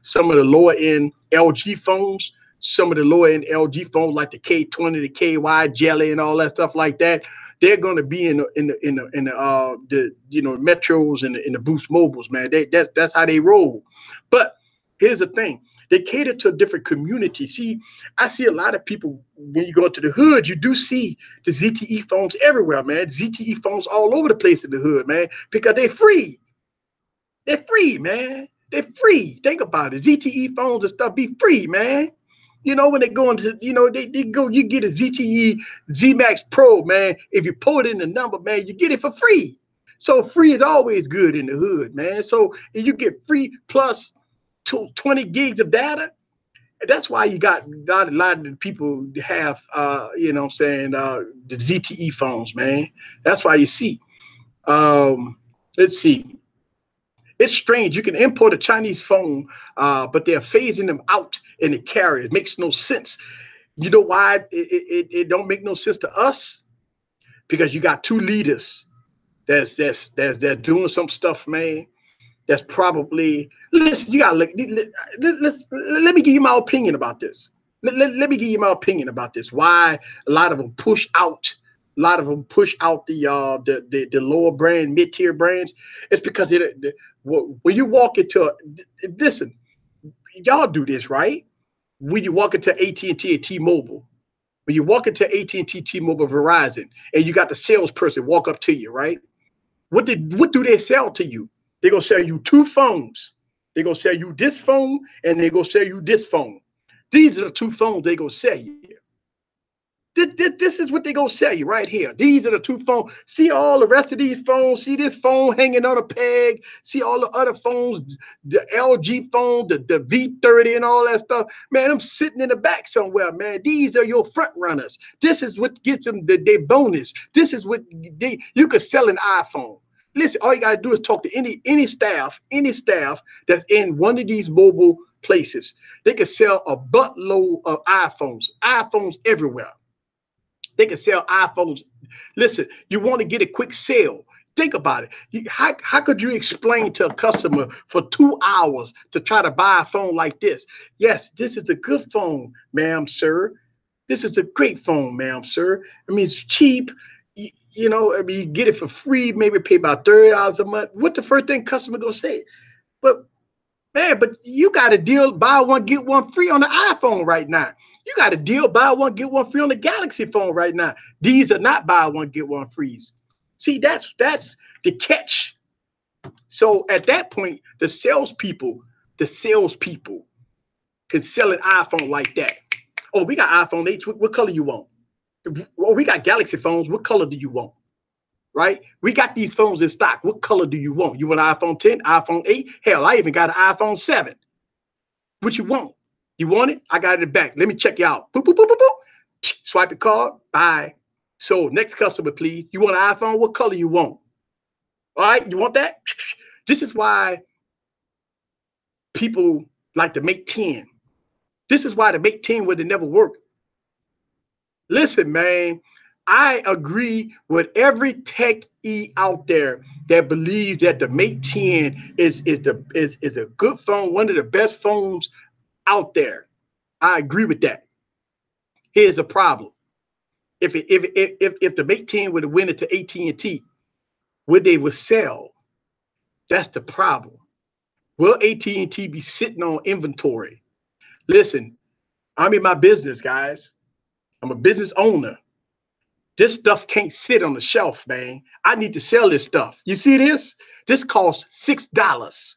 some of the lower end LG phones, some of the lower end LG phones like the K20, the KY Jelly, and all that stuff like that, they're going to be in the metros and the Boost Mobiles, man. That's how they roll. But here's the thing: they cater to a different community. See, I see a lot of people when you go into the hood, you do see the ZTE phones everywhere, man. ZTE phones all over the place in the hood, man, because they're free. They're free, man. They're free. Think about it. ZTE phones and stuff be free, man. You know, when they go into, they go, you get a ZTE Z Max Pro, man. If you pull it in the number, man, you get it for free. So free is always good in the hood, man. So if you get free plus 20 gigs of data, that's why you got a lot of the people have, the ZTE phones, man. That's why you see. Let's see. It's strange. You can import a Chinese phone, but they're phasing them out in the carrier. It makes no sense. You know why it don't make no sense to us? Because you got two leaders that's doing some stuff, man. That's probably, listen. You gotta look. Let me give you my opinion about this. Let me give you my opinion about this. Why a lot of them push out. A lot of them push out the lower brand, mid tier brands. It's because when you walk into listen, y'all do this, right? When you walk into AT&T and T-Mobile, when you walk into AT&T, T-Mobile, Verizon, and you got the salesperson walk up to you, right? What do they sell to you? They're gonna sell you two phones. They're gonna sell you this phone and they're gonna sell you this phone. These are the two phones they're gonna sell you. This is what they're gonna sell you right here. These are the two phones. See all the rest of these phones. See this phone hanging on a peg. See all the other phones, the LG phone, the V30 and all that stuff. Man, I'm sitting in the back somewhere, man. These are your front runners. This is what gets them their bonus. This is what you could sell an iPhone. Listen, all you gotta do is talk to any staff that's in one of these mobile places. They can sell a buttload of iPhones everywhere. They can sell iPhones. Listen, you want to get a quick sale. Think about it. How could you explain to a customer for 2 hours to try to buy a phone like this? Yes, this is a good phone, ma'am, sir. This is a great phone, ma'am, sir. I mean, it's cheap. I mean, you get it for free, maybe pay about $30 a month. What the first thing customer gonna say? But man, but you got a deal, buy one, get one free on the iPhone right now. You got a deal, buy one, get one free on the Galaxy phone right now. These are not buy one, get one frees. See, that's the catch. So at that point, the salespeople can sell an iPhone like that. Oh, we got iPhone 8. What color you want? Oh, we got Galaxy phones. What color do you want? Right? We got these phones in stock. What color do you want? You want an iPhone 10, iPhone 8? Hell, I even got an iPhone 7. What you want? You want it? I got it in the back. Let me check you out. Boop, boop, boop, boop, boop. Swipe your card. Bye. So next customer, please. You want an iPhone? What color you want? All right, you want that? This is why people like the Mate 10. This is why the Mate 10 would have never worked. Listen, man, I agree with every tech E out there that believes that the Mate 10 is a good phone, one of the best phones out there. I agree with that. Here's the problem: if the Mate 10 would have went into AT&T, would they would sell? That's the problem. Will AT&T be sitting on inventory? Listen, I'm in my business, guys. I'm a business owner. This stuff can't sit on the shelf, man. I need to sell this stuff. You see this? This costs $6,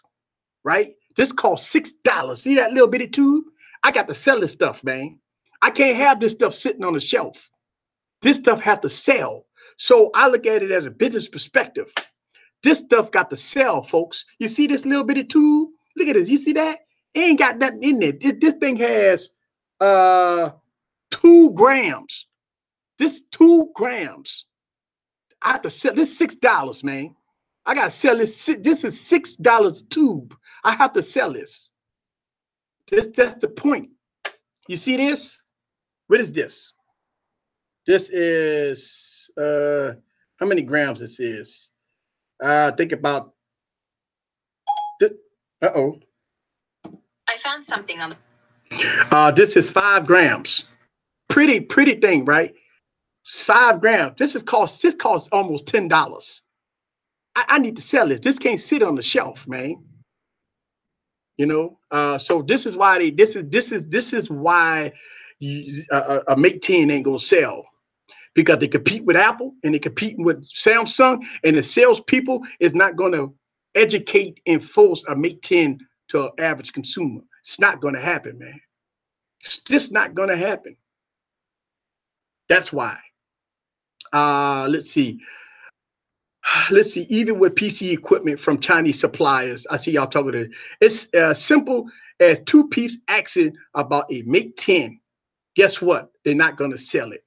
right? This costs $6. See that little bitty tube? I got to sell this stuff, man. I can't have this stuff sitting on the shelf. This stuff have to sell. So I look at it as a business perspective. This stuff got to sell, folks. You see this little bitty tube? Look at this. You see that? It ain't got nothing in it. This thing has 2 grams. This 2 grams. I have to sell this $6, man. I gotta sell this. This is $6 a tube. I have to sell this. That's the point. You see this? What is this? This is how many grams this is? Think about this. Uh-oh. I found something on this is 5 grams. Pretty thing, right? 5 grams. This costs almost $10. I need to sell this. This can't sit on the shelf, man. You know, so this is why this is why a Mate 10 ain't gonna sell, because they compete with Apple and they compete with Samsung, and the salespeople is not gonna educate and force a Mate 10 to an average consumer. It's not gonna happen, man. It's just not gonna happen. That's why. Let's see. Let's see, even with PC equipment from Chinese suppliers, I see y'all talking to it. It's as simple as 2 peeps asking about a Mate 10. Guess what? They're not going to sell it.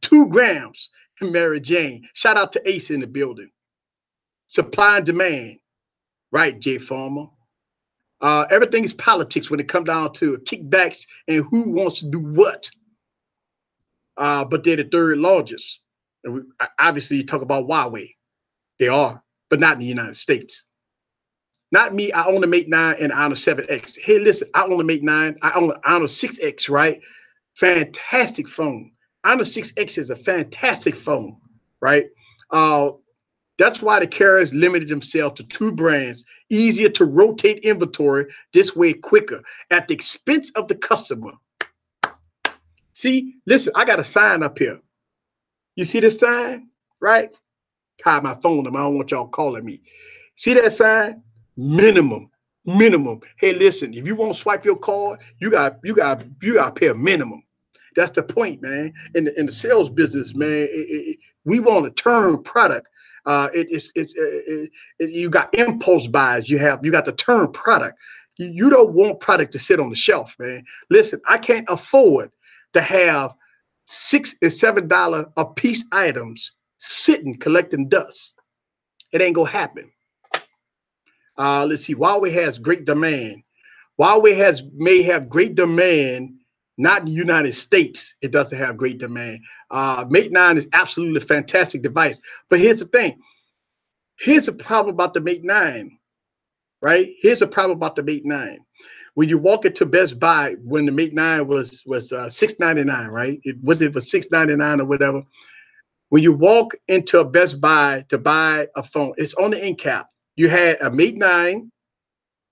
2 grams, Mary Jane. Shout out to Ace in the building. Supply and demand. Right, Jay Farmer. Everything is politics when it comes down to kickbacks and who wants to do what. But they're the 3rd largest. And obviously, you talk about Huawei. They are, but not in the United States. Not me. I own a Mate 9 and Honor 7X. Hey, listen, I own a Mate 9. I own an Honor 6X, right? Fantastic phone. Honor 6X is a fantastic phone, right? That's why the carriers limited themselves to 2 brands, easier to rotate inventory this way quicker at the expense of the customer. See, listen, I got a sign up here. You see this sign, right? Hide my phone number. I don't want y'all calling me. See that sign? Minimum. Hey, listen, if you want to swipe your card, you got to pay a minimum. That's the point, man. In the sales business, man, we want a turn product. You got impulse buys. You got the turn product. You don't want product to sit on the shelf, man. Listen, I can't afford to have $6 and $7 a piece items sitting collecting dust. It ain't gonna happen. Let's see. Huawei has great demand. Huawei may have great demand, not in the United States. It doesn't have great demand. Mate 9 is absolutely a fantastic device. But here's the thing. Here's a problem about the Mate 9, right? Here's a problem about the Mate 9. When you walk into Best Buy, when the Mate 9 was $699, right? It was $699 or whatever. When you walk into a Best Buy to buy a phone, it's on the end cap. You had a Mate 9,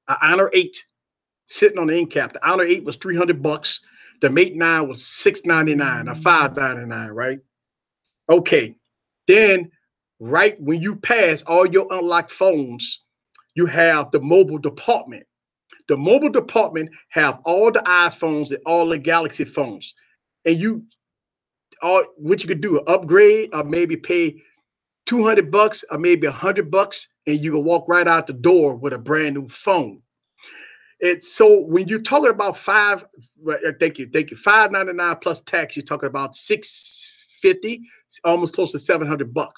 an Honor 8 sitting on the end cap. The Honor 8 was $300. The Mate 9 was $699 or $599, right? Okay. Then, right when you pass all your unlocked phones, you have the mobile department. The mobile department have all the iPhones and all the Galaxy phones. And what you could do, upgrade or maybe pay $200 or maybe $100, and you can walk right out the door with a brand new phone. It's so when you're talking about thank you, $599 plus tax, you're talking about $650, almost close to $700.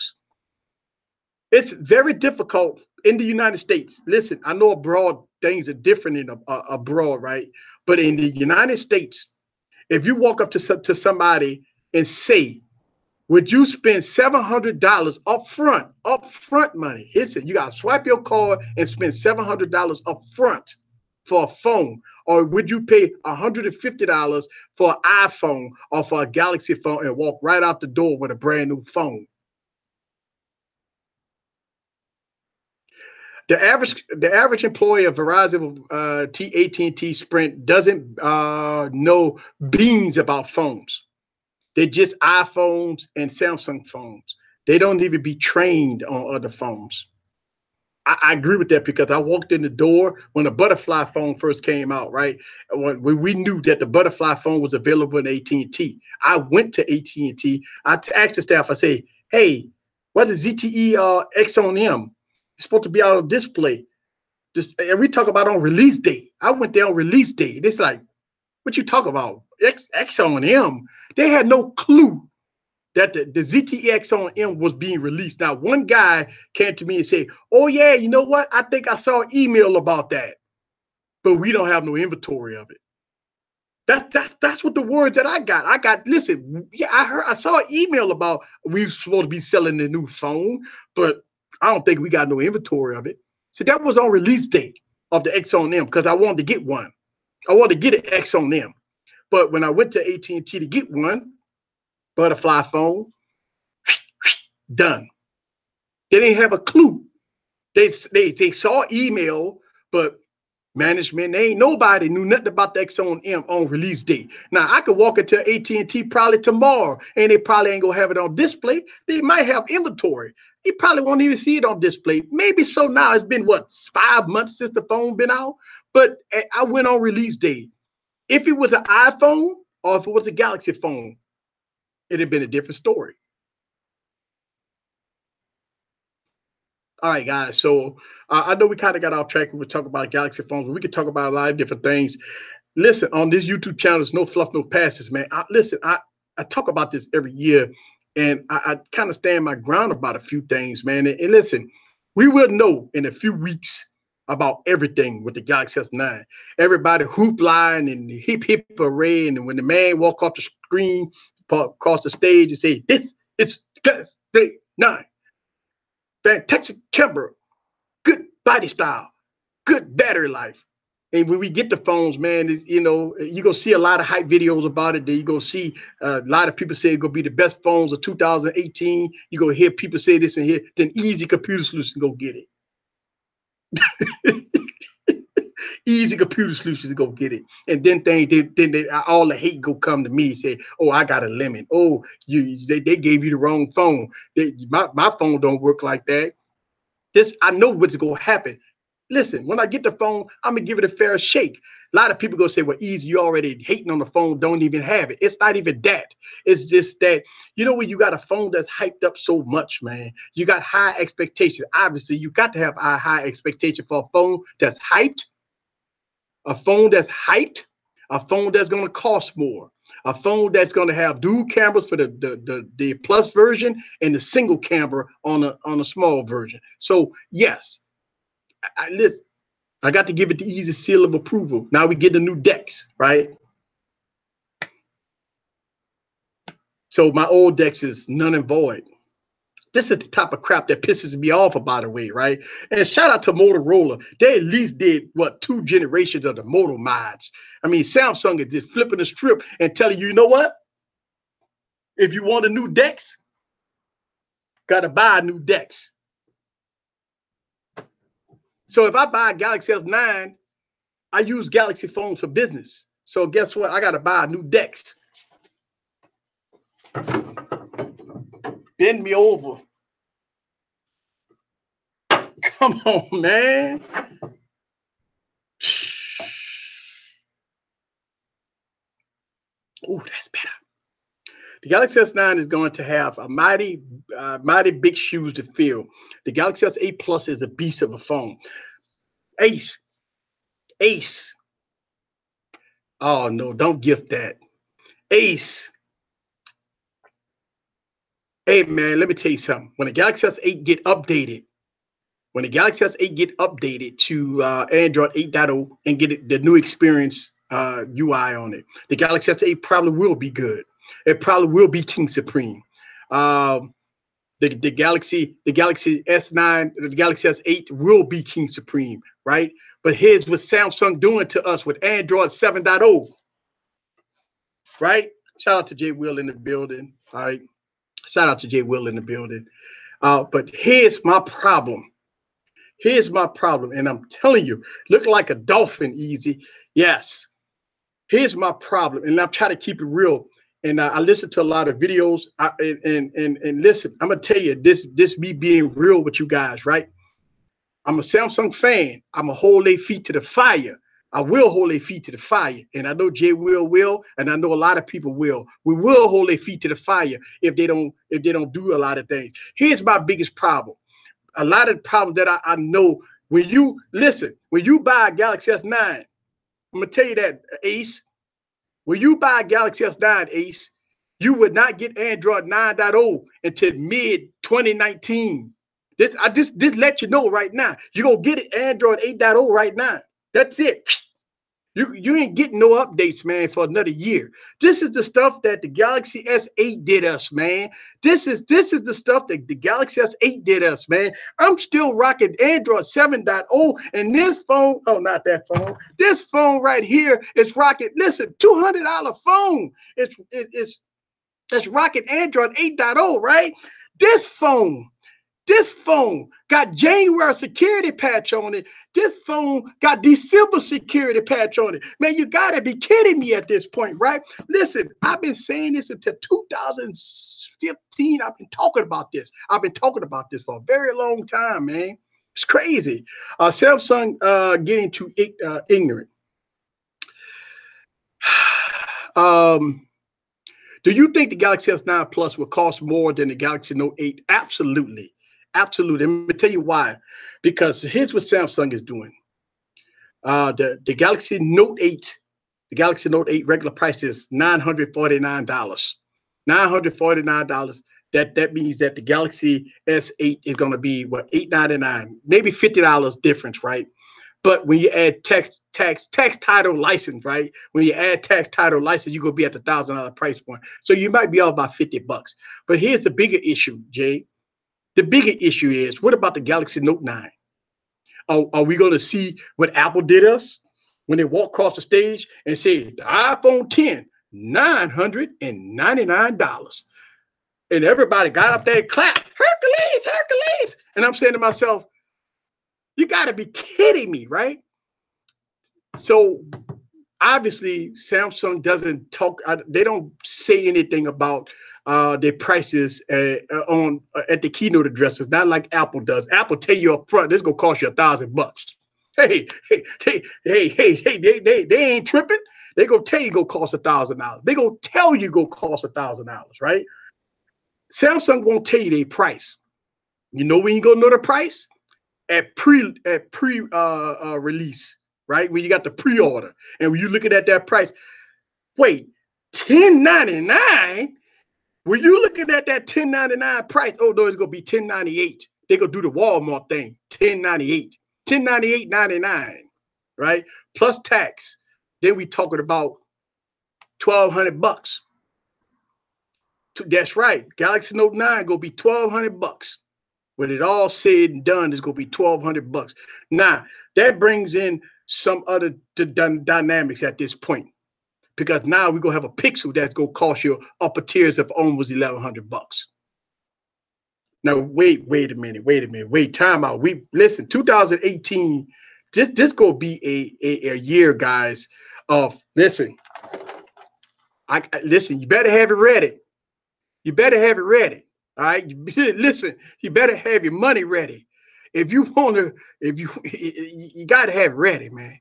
It's very difficult in the United States. Listen, I know abroad things are different in abroad, right? But in the United States, if you walk up to somebody and say, would you spend $700 upfront money? Listen, you got to swipe your card and spend $700 upfront for a phone, or would you pay $150 for an iPhone or for a Galaxy phone and walk right out the door with a brand new phone? The average employee of Verizon, AT&T, Sprint doesn't know beans about phones. They're just iPhones and Samsung phones. They don't even be trained on other phones. I agree with that because I walked in the door when the butterfly phone first came out, right? When we knew that the butterfly phone was available in AT&T. I went to AT&T. I asked the staff, I say, hey, what's the ZTE X on M? It's supposed to be out on display. And we talk about on release date. I went there on release date. It's like, what you talk about? X on M. They had no clue that the ZTX on M was being released. Now, one guy came to me and said, oh, yeah, you know what? I think I saw an email about that, but we don't have no inventory of it. That's what the words that I got. Listen, yeah, I saw an email about we were supposed to be selling the new phone, but I don't think we got no inventory of it. So that was on release date of the X on M because I wanted to get one. I wanted to get an X on M. But when I went to AT&T to get one, butterfly phone, done. They didn't have a clue. They saw email, but management, nobody knew nothing about the X on M on release date. Now I could walk into AT&T probably tomorrow, and they probably ain't gonna have it on display. They might have inventory. You probably won't even see it on display. Maybe so now. It's been what, 5 months since the phone been out, but I went on release date. If it was an iPhone or if it was a Galaxy phone, it'd have been a different story. All right, guys. So I know we kind of got off track when we talk about Galaxy phones, but we could talk about a lot of different things. Listen, on this YouTube channel, there's no fluff, no passes, man. I talk about this every year, and I kind of stand my ground about a few things, man. And listen, we will know in a few weeks about everything with the Galaxy S9. Everybody hoopla and hip hip hooray, and when the man walk off the screen, across the stage, and say, "This is Galaxy 9." Fantastic camera, good body style, good battery life. And when we get the phones, man, you're going to see a lot of hype videos about it. You're going to see a lot of people say it's going to be the best phones of 2018. You're going to hear people say this and here. Then Easy Computer Solutions go get it. Easy Computer Solutions go get it. And then all the hate go come to me and say, oh, I got a lemon. Oh, they gave you the wrong phone. My phone don't work like that. I know what's going to happen. Listen, when I get the phone, I'm going to give it a fair shake. A lot of people go say, well, Easy, you already hating on the phone, don't even have it. It's not even that. It's just that, when you got a phone that's hyped up so much, man, you got high expectations. Obviously, you got to have a high expectation for a phone that's hyped, a phone that's going to cost more, a phone that's going to have dual cameras for the plus version and the single camera on a small version. So yes, I got to give it the easy seal of approval. Now we get the new decks, right? So my old decks is none and void. This is the type of crap that pisses me off, by the way, right? And shout out to Motorola. They at least did, 2 generations of the Moto mods. I mean, Samsung is just flipping the strip and telling you, you know what? If you want a new decks, got to buy new decks. So if I buy a Galaxy S9, I use Galaxy phones for business. So guess what? I got to buy new decks. Bend me over. Come on, man. Oh, that's better. The Galaxy S9 is going to have a mighty big shoes to fill. The Galaxy S8 Plus is a beast of a phone. Ace. Oh, no, don't gift that. Ace. Hey, man, let me tell you something. When the Galaxy S8 get updated, to Android 8.0 and get the new experience UI on it, the Galaxy S8 probably will be good. It probably will be King Supreme. The Galaxy S9, the Galaxy S8 will be King Supreme, right? But here's what Samsung doing to us with Android 7.0, right? Shout out to Jay Will in the building. All right. Shout out to Jay Will in the building. But here's my problem. Here's my problem. And I'm telling you, look like a dolphin, Easy. Yes. Here's my problem. And I'm trying to keep it real. And I listen to a lot of videos. And listen, I'm going to tell you, this me being real with you guys, right? I'm a Samsung fan. I'm going to hold their feet to the fire. I will hold their feet to the fire. And I know Jay will, and I know a lot of people will. We will hold their feet to the fire if they don't do a lot of things. Here's my biggest problem. A lot of the problems that I know when you buy a Galaxy S9, I'm gonna tell you that, Ace. When you buy a Galaxy S9, Ace, you would not get Android 9.0 until mid 2019. This let you know right now. You're gonna get it Android 8.0 right now. That's it. You ain't getting no updates, man, for another year. This is the stuff that the Galaxy S8 did us, man. This is the stuff that the Galaxy S8 did us, man. I'm still rocking Android 7.0, and this phone, oh, not that phone. This phone right here is rocking. Listen, $200 phone. It's rocking Android 8.0, right? This phone got January security patch on it. This phone got December security patch on it. Man, you got to be kidding me at this point, right? Listen, I've been saying this until 2015. I've been talking about this. I've been talking about this for a very long time, man. It's crazy. Samsung getting too ignorant. Do you think the Galaxy S9 Plus will cost more than the Galaxy Note 8? Absolutely. Absolutely. Let me tell you why. Because here's what Samsung is doing. The Galaxy Note 8, the Galaxy Note 8 regular price is $949. $949. That means that the Galaxy S8 is going to be what, $899, maybe $50 difference, right? But when you add tax title license, right? When you add tax title license, you're gonna be at the $1,000 price point. So you might be off about $50. But here's the bigger issue, Jay. The bigger issue is, what about the Galaxy Note 9? Are we going to see what Apple did us when they walked across the stage and said, the iPhone 10, $999. And everybody got up there and clapped, Hercules, Hercules. And I'm saying to myself, you got to be kidding me, right? So obviously, Samsung doesn't talk. They don't say anything about their prices at the keynote addresses. Not like Apple does. Apple tell you up front, this is gonna cost you $1,000. Hey, they ain't tripping. They gonna tell you gonna cost $1,000. They gonna tell you gonna cost $1,000, right? Samsung won't tell you their price. You know when you gonna know the price? At pre-release. Right? When you got the pre-order and when you're looking at that price, wait, $10.99? When you looking at that $10.99 price, oh no, it's gonna be $10.98. They're gonna do the Walmart thing, $10.98, $10.98.99, right? Plus tax. Then we talking about $1,200. That's right. Galaxy Note 9 gonna be $1,200. When it all said and done, it's gonna be $1,200. Now that brings in some other dynamics at this point, because now we're gonna have a Pixel that's gonna cost you upper tiers of almost $1,100. Now wait a minute, time out. We listen, 2018, this gonna be a year, guys, of listen. Listen, you better have it ready. You better have it ready. All right. Listen, you better have your money ready. If you want to, you got to have it ready, man.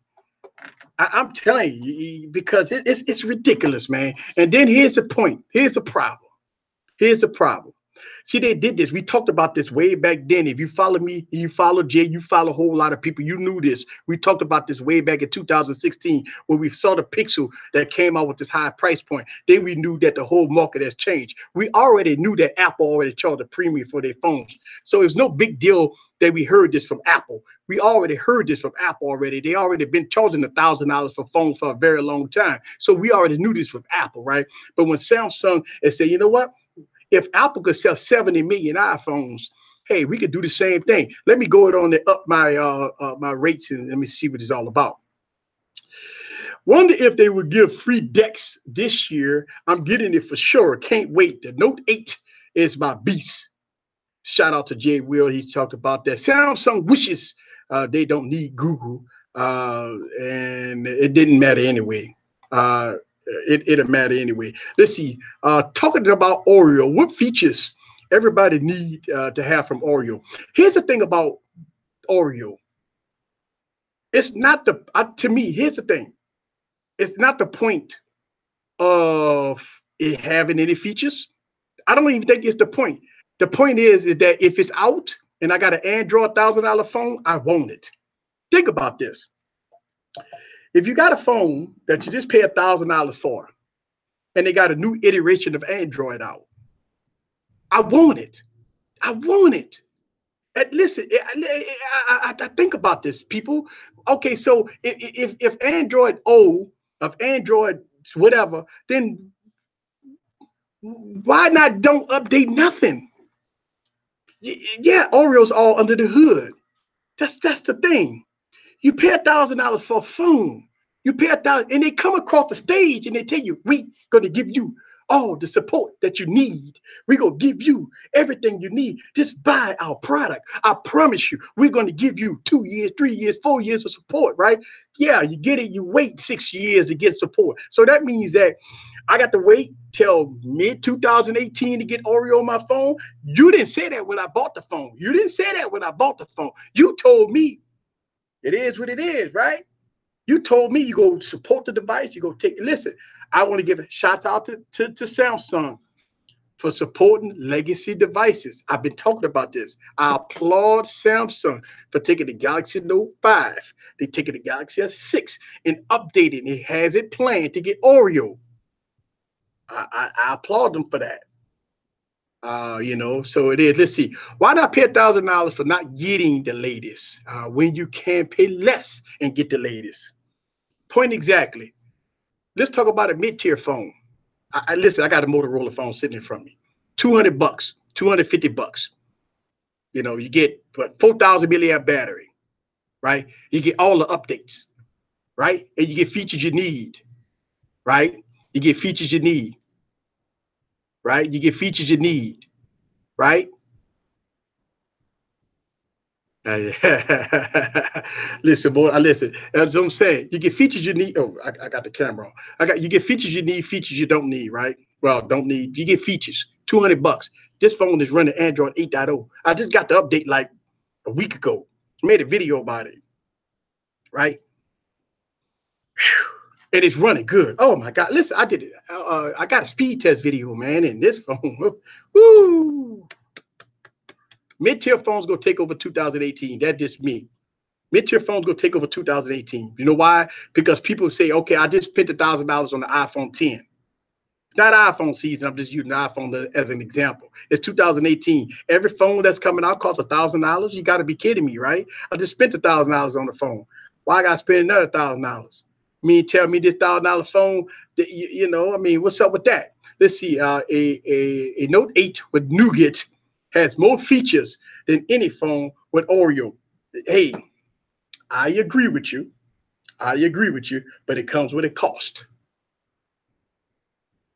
I'm telling you, because it's ridiculous, man. And then here's the point. Here's the problem. See, they did this. We talked about this way back then. If you follow me, you follow Jay, you follow a whole lot of people, you knew this. We talked about this way back in 2016 when we saw the Pixel that came out with this high price point. Then we knew that the whole market has changed. We already knew that Apple already charged a premium for their phones. So it's no big deal that we heard this from Apple. We already heard this from Apple already. They already been charging $1,000 for phones for a very long time. So we already knew this from Apple, right? But when Samsung and said, you know what? If Apple could sell 70 million iPhones, hey, we could do the same thing. Let me go on and up my rates and let me see what it's all about. Wonder if they would give free decks this year. I'm getting it for sure. Can't wait. The Note 8 is my beast. Shout out to Jay Will. He's talked about that. Samsung wishes they don't need Google, and it didn't matter anyway. It'll matter anyway. Let's see. Talking about Oreo, what features everybody need to have from Oreo? Here's the thing about Oreo. It's not the to me. Here's the thing. It's not the point of it having any features. I don't even think it's the point. The point is that if it's out and I got an Android $1,000 phone, I want it. Think about this. If you got a phone that you just pay $1,000 for, and they got a new iteration of Android out, I want it. I want it. And listen, I think about this, people. Okay, so if Android O, of Android whatever, then why not don't update nothing? Yeah, Oreo's all under the hood. That's the thing. You pay $1,000 for a phone. You pay $1,000, and they come across the stage and they tell you, "We gonna give you all the support that you need. We're gonna give you everything you need. Just buy our product. I promise you, we're gonna give you 2 years, 3 years, 4 years of support." Right? Yeah, you get it. You wait 6 years to get support. So that means that I got to wait till mid 2018 to get Oreo on my phone. You didn't say that when I bought the phone. You didn't say that when I bought the phone. You told me it is what it is, right? You told me you go support the device. You go take. Listen, I want to give a shout out to Samsung for supporting legacy devices. I've been talking about this. I applaud Samsung for taking the Galaxy Note 5. They taking the Galaxy S6 and updating. It has it planned to get Oreo. I applaud them for that. So it is. Let's see. Why not pay $1,000 for not getting the latest when you can pay less and get the latest? Point exactly. Let's talk about a mid-tier phone. Listen, I got a Motorola phone sitting in front of me. $200, $250. You get 4,000 milliamp battery, right? You get all the updates, right? And you get features you need, right? You get features you need, right? You get features you need, right? Listen, boy, I listen. That's what I'm saying. You get features you need. Oh, I got the camera on. You get features you need, features you don't need, right? Well, don't need. You get features. $200. This phone is running Android 8.0. I just got the update like a week ago. Made a video about it, right? And it's running good. Oh my God! Listen, I did it. I got a speed test video, man, in this phone. Woo! Mid-tier phones gonna take over 2018. That's just me. Mid-tier phones gonna take over 2018. You know why? Because people say, okay, I just spent $1,000 on the iPhone 10. It's not iPhone season. I'm just using the iPhone as an example. It's 2018. Every phone that's coming out costs $1,000. You got to be kidding me, right? I just spent $1,000 on the phone. Why I got to spend another $1,000? Tell me this $1,000 phone. What's up with that? Let's see. A Note 8 with Nougat has more features than any phone with Oreo. Hey, I agree with you. But it comes with a cost.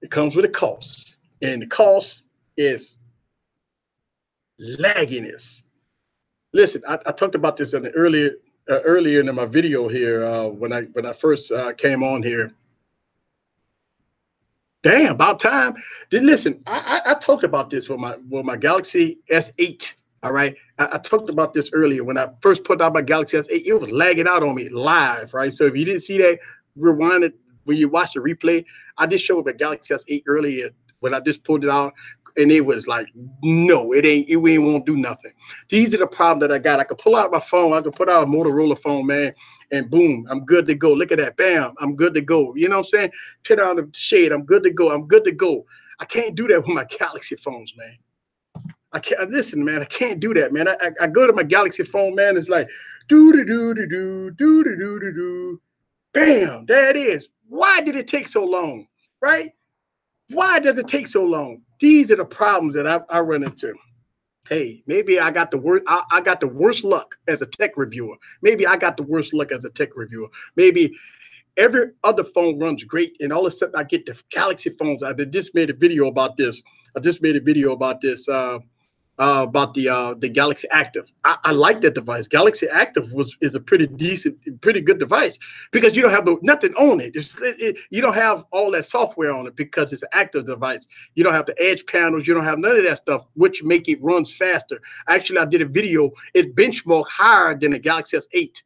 It comes with a cost. And the cost is lagginess. Listen, I talked about this in the earlier in my video here when I first came on here. Damn, about time. Listen, I talked about this with my Galaxy S8. All right, I talked about this earlier when I first put out my Galaxy S8. It was lagging out on me live, right? So if you didn't see that, rewind it when you watch the replay. I just showed the Galaxy S8 earlier when I just pulled it out, and it was like, no, it ain't won't do nothing. These are the problems that I got. I could pull out my phone, I could put out a Motorola phone, man, and boom, I'm good to go. Look at that, bam, I'm good to go. You know what I'm saying? Put on the shade, I'm good to go. I'm good to go. I can't do that with my Galaxy phones, man. I can't listen, man. I can't do that, man. I go to my Galaxy phone, man. It's like do do do do do do do do do do. Bam, there it is. Why did it take so long? Right? Why does it take so long? These are the problems that I run into. Hey, maybe I got the worst. I got the worst luck as a tech reviewer. Maybe I got the worst luck as a tech reviewer. Maybe every other phone runs great, and all of a sudden I get the Galaxy phones. I just made a video about this. I just made a video about this. About the Galaxy Active. I like that device. Galaxy Active is a pretty decent, pretty good device because you don't have nothing on it. You don't have all that software on it because it's an active device. You don't have the edge panels. You don't have none of that stuff, which make it runs faster. Actually, I did a video. It's benchmarked higher than the Galaxy S8.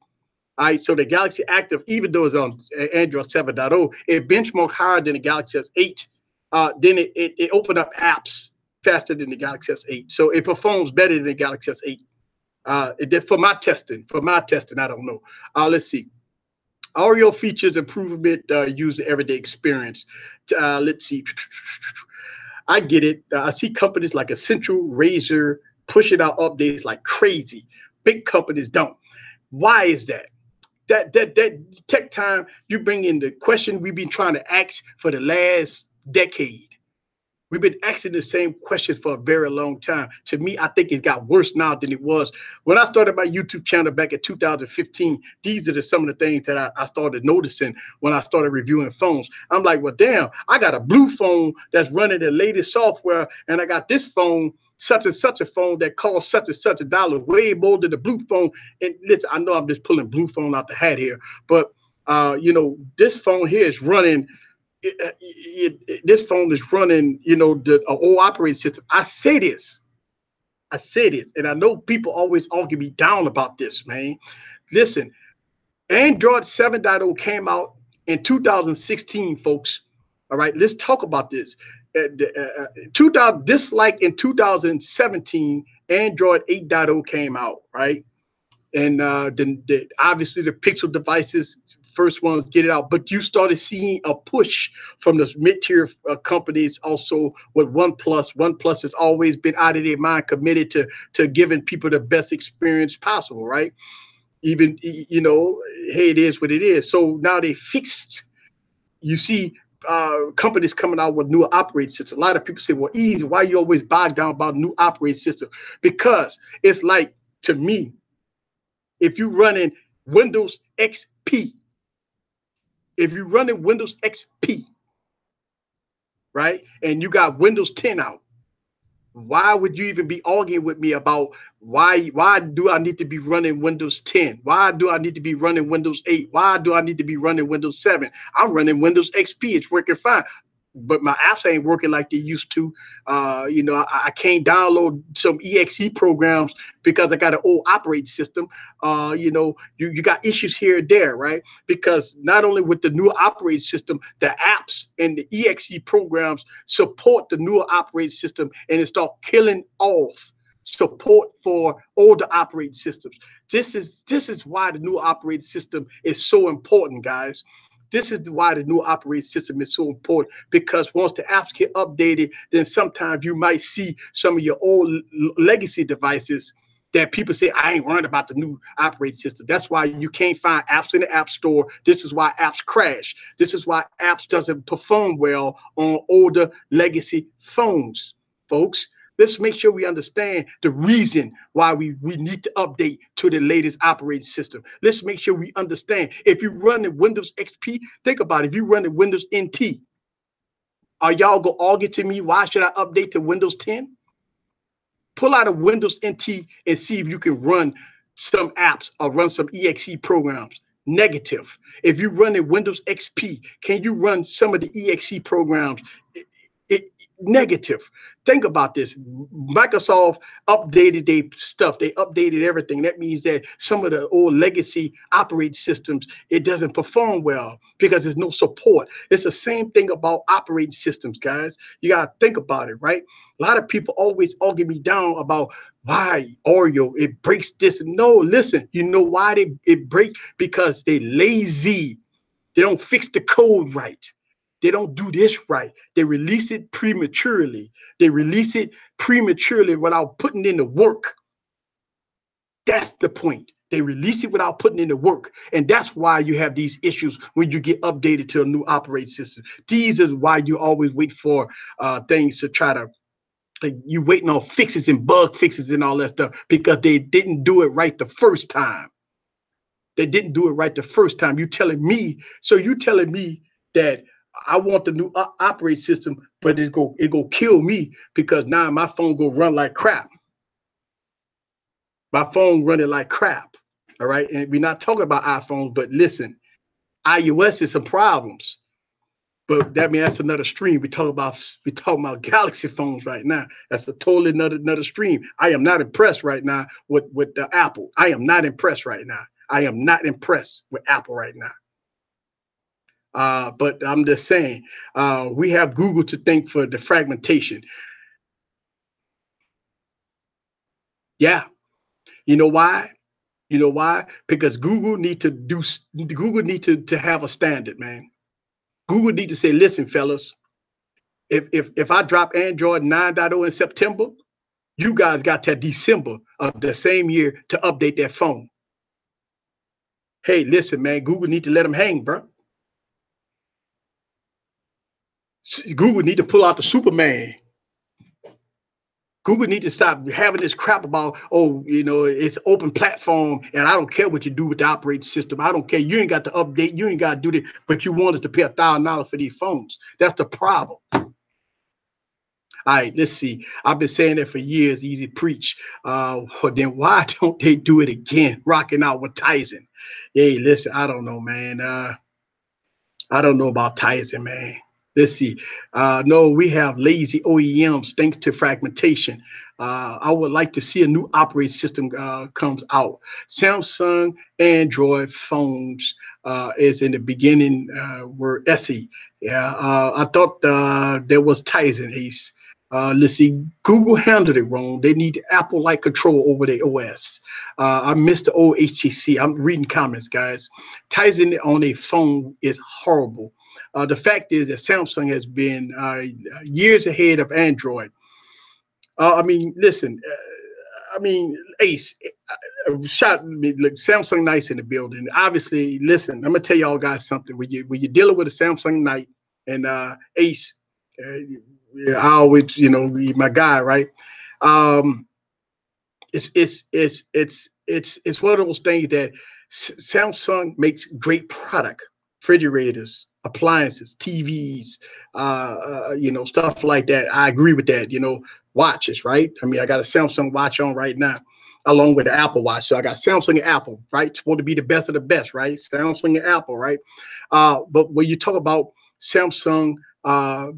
All right, so the Galaxy Active, even though it's on Android 7.0, it benchmarked higher than the Galaxy S8. Then it opened up apps faster than the Galaxy S8. So it performs better than the Galaxy S8. It did for my testing. I don't know. Let's see. Oreo features improvement user everyday experience. Let's see. I get it. I see companies like Essential, Razer pushing out updates like crazy. Big companies don't. Why is that? That tech time, you bring in the question we've been trying to ask for the last decade. We've been asking the same question for a very long time. To me, I think it got worse now than it was. When I started my YouTube channel back in 2015, these are some of the things that I started noticing when I started reviewing phones. I'm like, well, damn, I got a blue phone that's running the latest software, and I got this phone, such and such a phone that costs such and such a dollar, way more than the blue phone. And listen, I know I'm just pulling blue phone out the hat here, but this phone here is running this phone is running, the old operating system. I say this, and I know people always argue me down about this, man. Listen, Android 7.0 came out in 2016, folks. All right, let's talk about this. 2000, this like in 2017, Android 8.0 came out, right? And then obviously the Pixel devices first ones get it out, but you started seeing a push from the mid-tier companies also with OnePlus. OnePlus has always been out of their mind committed to giving people the best experience possible, right? Even, hey, it is what it is. So now they fixed, you see companies coming out with new operating systems. A lot of people say, well, easy, why you always bogged down about new operating system? Because it's like, to me, if you're running Windows XP, right, and you got Windows 10 out, why would you even be arguing with me about why do I need to be running Windows 10? Why do I need to be running Windows 8? Why do I need to be running Windows 7? I'm running Windows XP. It's working fine. But my apps ain't working like they used to. I can't download some exe programs because I got an old operating system. You got issues here and there, right? Because not only with the new operating system, the apps and the exe programs support the newer operating system, and it start killing off support for older operating systems. This is why the new operating system is so important, guys. This is why the new operating system is so important, because once the apps get updated, then sometimes you might see some of your old legacy devices that people say, I ain't worried about the new operating system. That's why you can't find apps in the app store. This is why apps crash. This is why apps doesn't perform well on older legacy phones, folks. Let's make sure we understand the reason why we need to update to the latest operating system. Let's make sure we understand. If you're running Windows XP, think about it. If you're running Windows NT, are y'all going to argue to me, why should I update to Windows 10? Pull out a Windows NT and see if you can run some apps or run some exe programs. Negative. If you're running Windows XP, can you run some of the exe programs? negative. Think about this. Microsoft updated their stuff. They updated everything. That means that some of the old legacy operating systems, it doesn't perform well because there's no support. It's the same thing about operating systems, guys. You got to think about it, right? A lot of people always argue me down about why Oreo, it breaks this. No, listen, you know why it breaks? Because they lazy. They don't fix the code right. They don't do this right. They release it prematurely. They release it prematurely without putting in the work. That's the point. They release it without putting in the work. And that's why you have these issues when you get updated to a new operating system. These is why you always wait for things to try to, like, you waiting on fixes and bug fixes and all that stuff because they didn't do it right the first time. They didn't do it right the first time. You telling me, so you telling me that I want the new operating system, but it go kill me because now my phone go run like crap. My phone running like crap. All right. And we're not talking about iPhones, but listen, iOS is some problems. But that means that's another stream. We talking about Galaxy phones right now. That's a totally another stream. I am not impressed right now with the Apple. I am not impressed right now. I am not impressed with Apple right now. But I'm just saying, we have Google to thank for the fragmentation. Yeah, you know why? You know why? Because Google need to have a standard, man. Google need to say, listen, fellas, if I drop Android 9.0 in September, you guys got to December of the same year to update that phone. Hey, listen, man, Google need to let them hang, bro. Google need to pull out the Superman. Google need to stop having this crap about, oh, you know, it's open platform and I don't care what you do with the operating system. I don't care. You ain't got to update. You ain't got to do that. But you wanted to pay $1,000 for these phones. That's the problem. All right, let's see. I've been saying that for years, easy preach. Then why don't they do it again? Rocking out with Tyson. Hey, listen, I don't know, man. I don't know about Tyson, man. Let's see. No, we have lazy OEMs thanks to fragmentation. I would like to see a new operating system comes out. Samsung Android phones is in the beginning were SE. Yeah, I thought there was Tyson Ace. Let's see, Google handled it wrong. They need Apple-like control over their OS. I missed the old HTC. I'm reading comments, guys. Tyson on a phone is horrible. The fact is that Samsung has been years ahead of Android. I mean, listen, Ace, shot me. Look, Samsung Nice in the building. Obviously, listen, I'm gonna tell y'all guys something. When you're dealing with a Samsung Night and Ace, I always, you know, my guy, right? Um, it's one of those things that Samsung makes great product, refrigerators, appliances, TVs, you know, stuff like that. I agree with that. You know, watches, right? I mean, I got a Samsung watch on right now, along with the Apple Watch. So I got Samsung and Apple, right? Supposed to be the best of the best, right? Samsung and Apple, right? But when you talk about Samsung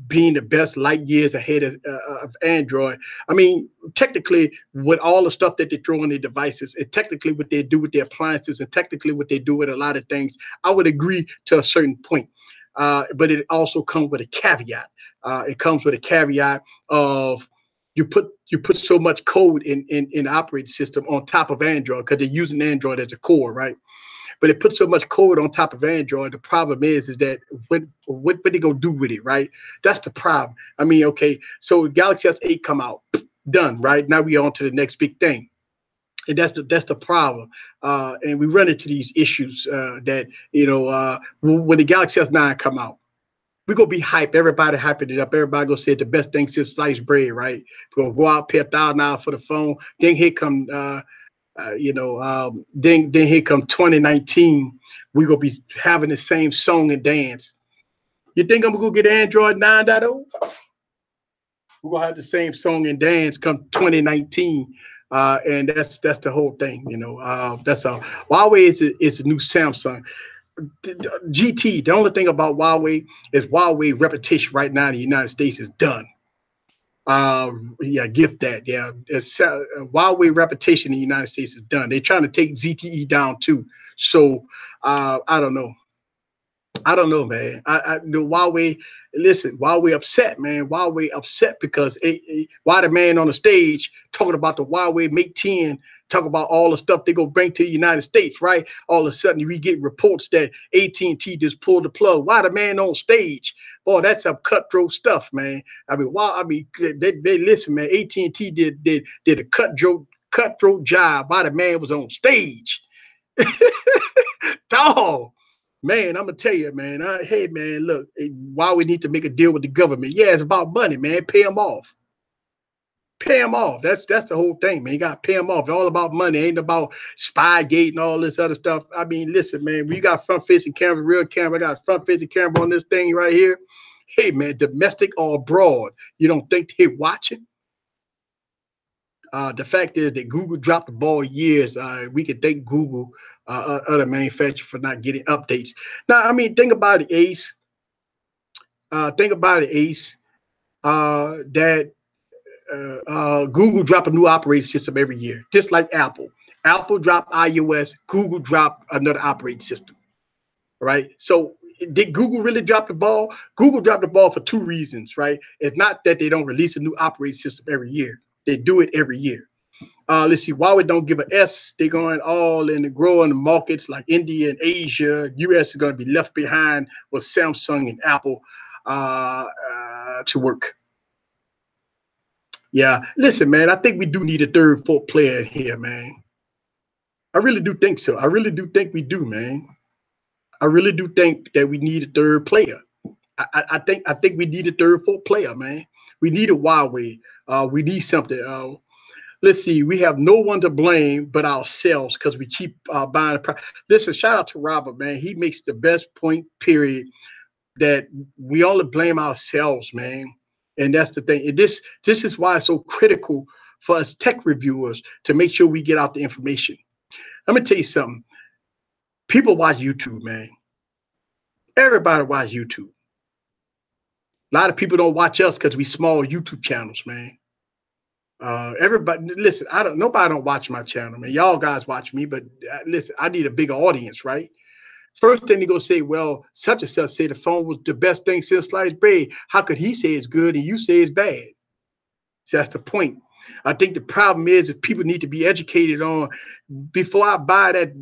being the best light years ahead of Android. I mean, technically, with all the stuff that they throw on their devices, and technically what they do with their appliances, and technically what they do with a lot of things, I would agree to a certain point. But it also comes with a caveat. It comes with a caveat of you put so much code in the operating system on top of Android because they're using Android as a core, right? But it puts so much code on top of Android. The problem is that what they gonna do with it, right? That's the problem. I mean, okay, so Galaxy S8 come out, done, right? Now we on to the next big thing. And that's the problem, and we run into these issues that when the Galaxy S9 come out, we gonna be hyped. Everybody hyping it up. Everybody gonna say it's the best thing since sliced bread, right? We're gonna go out, pay $1,000 for the phone. Then here come then here come 2019. We're gonna be having the same song and dance. You think I'm gonna go get Android 9.0? We're gonna have the same song and dance come 2019. And that's the whole thing, you know. That's all. Huawei is a new Samsung. GT, the only thing about Huawei is Huawei reputation right now in the United States is done. Yeah, gift that. Yeah, it's Huawei reputation in the United States is done. They're trying to take ZTE down too. So I don't know. I don't know, man. I know Huawei. Listen, Huawei upset, man. Huawei upset because why the man on the stage talking about the Huawei Mate 10, talking about all the stuff they gonna bring to the United States, right? All of a sudden we get reports that AT&T just pulled the plug. Why the man on stage? Boy, that's some cutthroat stuff, man. I mean, why? I mean, they listen, man. AT&T did a cutthroat job. Why the man was on stage? Dog. Man, I'm gonna tell you, man. Hey, man, look, why we need to make a deal with the government? Yeah, it's about money, man. Pay them off. Pay them off. That's the whole thing, man. You gotta pay them off. It's all about money. It ain't about Spygate and all this other stuff. I mean, listen, man. We got front facing camera, real camera. I got front facing camera on this thing right here. Hey, man, domestic or abroad. You don't think they watching? The fact is that Google dropped the ball years. We could thank Google, other manufacturers, for not getting updates. Now, I mean, think about it, Ace. Think about it, Ace. That Google drop a new operating system every year, just like Apple. Apple dropped iOS. Google dropped another operating system. Right. So did Google really drop the ball? Google dropped the ball for two reasons. Right. It's not that they don't release a new operating system every year. They do it every year. Let's see, why we don't give an S? They're going all in the growing markets like India and Asia. US is going to be left behind with Samsung and Apple to work. Yeah, listen, man, I think we do need a third, fourth player here, man. I really do think so. I really do think we do, man. I really do think that we need a third player. I think we need a third, fourth player, man. We need a Huawei. We need something. Let's see, we have no one to blame but ourselves because we keep buying. Listen, shout out to Robert, man. He makes the best point, period, that we only blame ourselves, man. And that's the thing. This is why it's so critical for us tech reviewers to make sure we get out the information. Let me tell you something. People watch YouTube, man. Everybody watch YouTube. A lot of people don't watch us because we small YouTube channels, man. Everybody, listen. Nobody don't watch my channel, man. Y'all guys watch me, but listen, I need a bigger audience, right? First thing they go say, well, such and such say the phone was the best thing since sliced bread. How could he say it's good and you say it's bad? So that's the point. I think the problem is that people need to be educated on before I buy that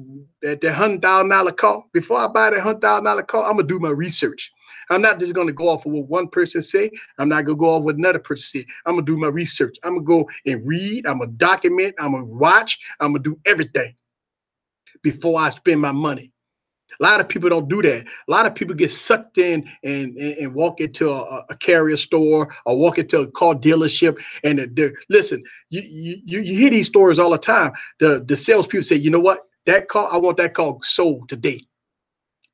$100,000 car. Before I buy that $100,000 car, I'm gonna do my research. I'm not just gonna go off of what one person say. I'm not gonna go off what another person say. I'm gonna do my research. I'm gonna go and read. I'm gonna document. I'm gonna watch. I'm gonna do everything before I spend my money. A lot of people don't do that. A lot of people get sucked in and walk into a carrier store or walk into a car dealership. And listen, you hear these stories all the time. The salespeople say, you know what? That car, I want that car sold today.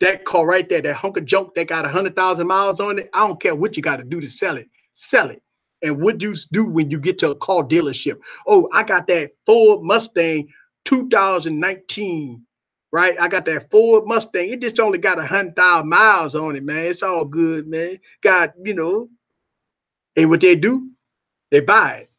That car right there, that hunk of junk that got 100,000 miles on it. I don't care what you got to do to sell it. Sell it. And what do you do when you get to a car dealership? Oh, I got that Ford Mustang 2019. Right, I got that Ford Mustang. It just only got 100,000 miles on it, man. It's all good, man. Got, and what they do, they buy it,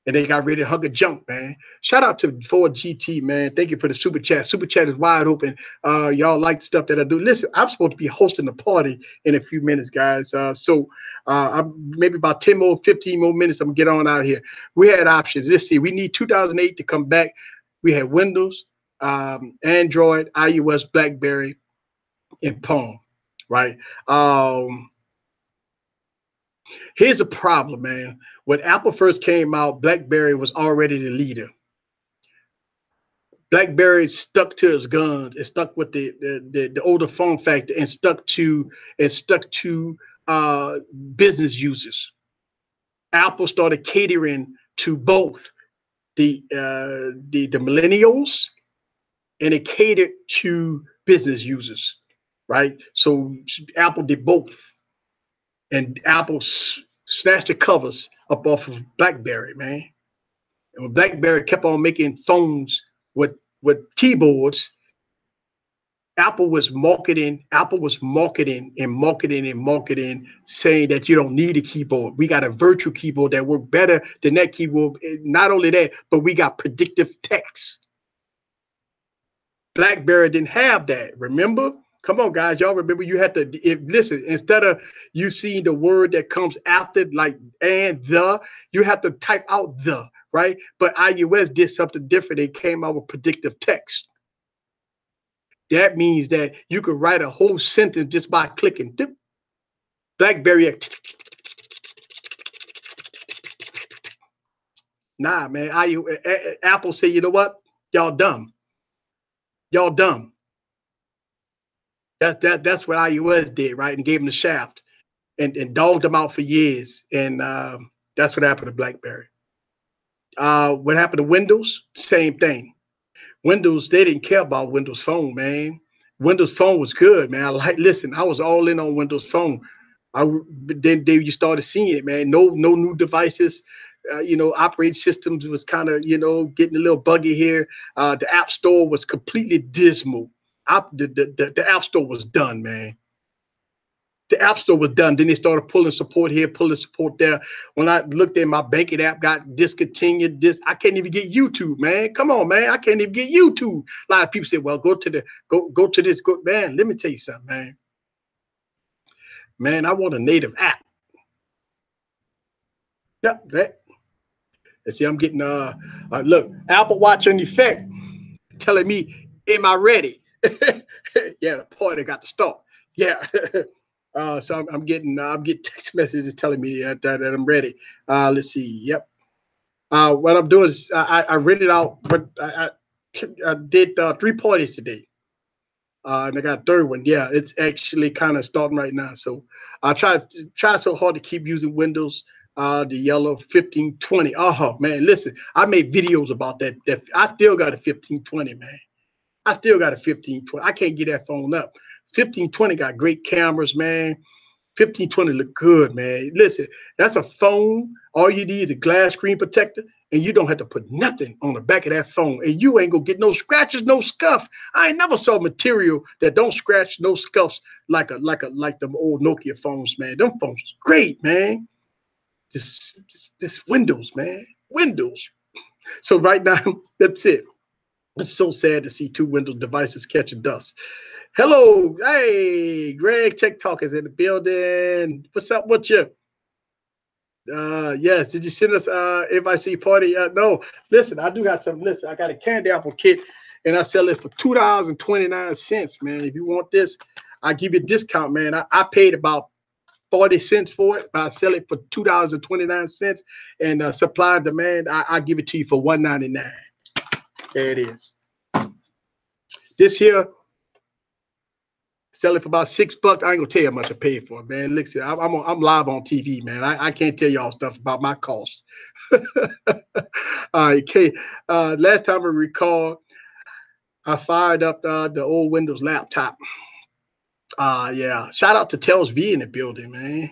and they got rid of hunk of junk, man. Shout out to Ford GT, man. Thank you for the super chat. Super chat is wide open. Y'all like the stuff that I do. Listen, I'm supposed to be hosting the party in a few minutes, guys. So I'm maybe about 10 more, 15 more minutes. I'm gonna get on out of here. We had options. Let's see. We need 2008 to come back. We had Windows, Android, iOS, BlackBerry, and Palm, right? Here's a problem, man. When Apple first came out, BlackBerry was already the leader. BlackBerry stuck to its guns and stuck with the older form factor and stuck to business users. Apple started catering to both the millennials and it catered to business users, right? So Apple did both, and Apple snatched the covers up off of BlackBerry, man. And when BlackBerry kept on making phones with keyboards, Apple was marketing and marketing, saying that you don't need a keyboard. We got a virtual keyboard that works better than that keyboard. Not only that, but we got predictive text. BlackBerry didn't have that. Remember? Come on, guys. Y'all remember you had to listen, instead of you seeing the word that comes after, like and the, you have to type out the, right? But iOS did something different. They came out with predictive text. That means that you could write a whole sentence just by clicking. BlackBerry. Nah, man. Apple say, you know what? Y'all dumb. Y'all dumb. That's what iOS did, right? And gave them the shaft and dogged them out for years. And that's what happened to BlackBerry. What happened to Windows? Same thing. Windows, they didn't care about Windows Phone, man. Windows Phone was good, man. Listen, I was all in on Windows Phone. Then you started seeing it, man. No new devices. Operating systems was kind of, getting a little buggy here. The App Store was completely dismal. The App Store was done, man. The App Store was done. Then they started pulling support here, pulling support there. When I looked at my banking app, got discontinued. I can't even get YouTube, man. Come on, man. I can't even get YouTube. A lot of people say, well, go to this. Man, let me tell you something, man. Man, I want a native app. Yep, that. And see, I'm getting look, Apple Watch on effect telling me, am I ready? Yeah, the party got to start. Yeah. So I'm getting text messages telling me that I'm ready. Let's see. Yep. What I'm doing is I read it out, but I did 3 parties today. And I got a third one. Yeah, it's actually kind of starting right now. So I try so hard to keep using Windows. The yellow 1520. Oh man, listen, I made videos about that. I still got a 1520, man. I still got a 1520. I can't get that phone up. 1520 got great cameras, man. 1520 look good, man. Listen, that's a phone. All you need is a glass screen protector, and you don't have to put nothing on the back of that phone, and you ain't gonna get no scratches, no scuff. I ain't never saw material that don't scratch, no scuffs like them old Nokia phones, man. Them phones great, man. This Windows, man. Windows. So right now, that's it. It's so sad to see 2 Windows devices catching dust. Hello, hey, Greg, Tech Talk is in the building. What's up with you? Yes, did you send us invite to your party? No, listen, I do got some. Listen, I got a candy apple kit, and I sell it for $2.29, man. If you want this, I give you a discount, man. I paid about 40 cents for it, but I sell it for $2.29, and supply and demand, I give it to you for $1.99. There it is. This here, sell it for about $6. I ain't gonna tell you how much I paid for it, man. Listen, I'm live on TV, man. I can't tell y'all stuff about my costs. All right, okay. Last time I recall, I fired up the old Windows laptop. Yeah. Shout out to Tells V in the building, man.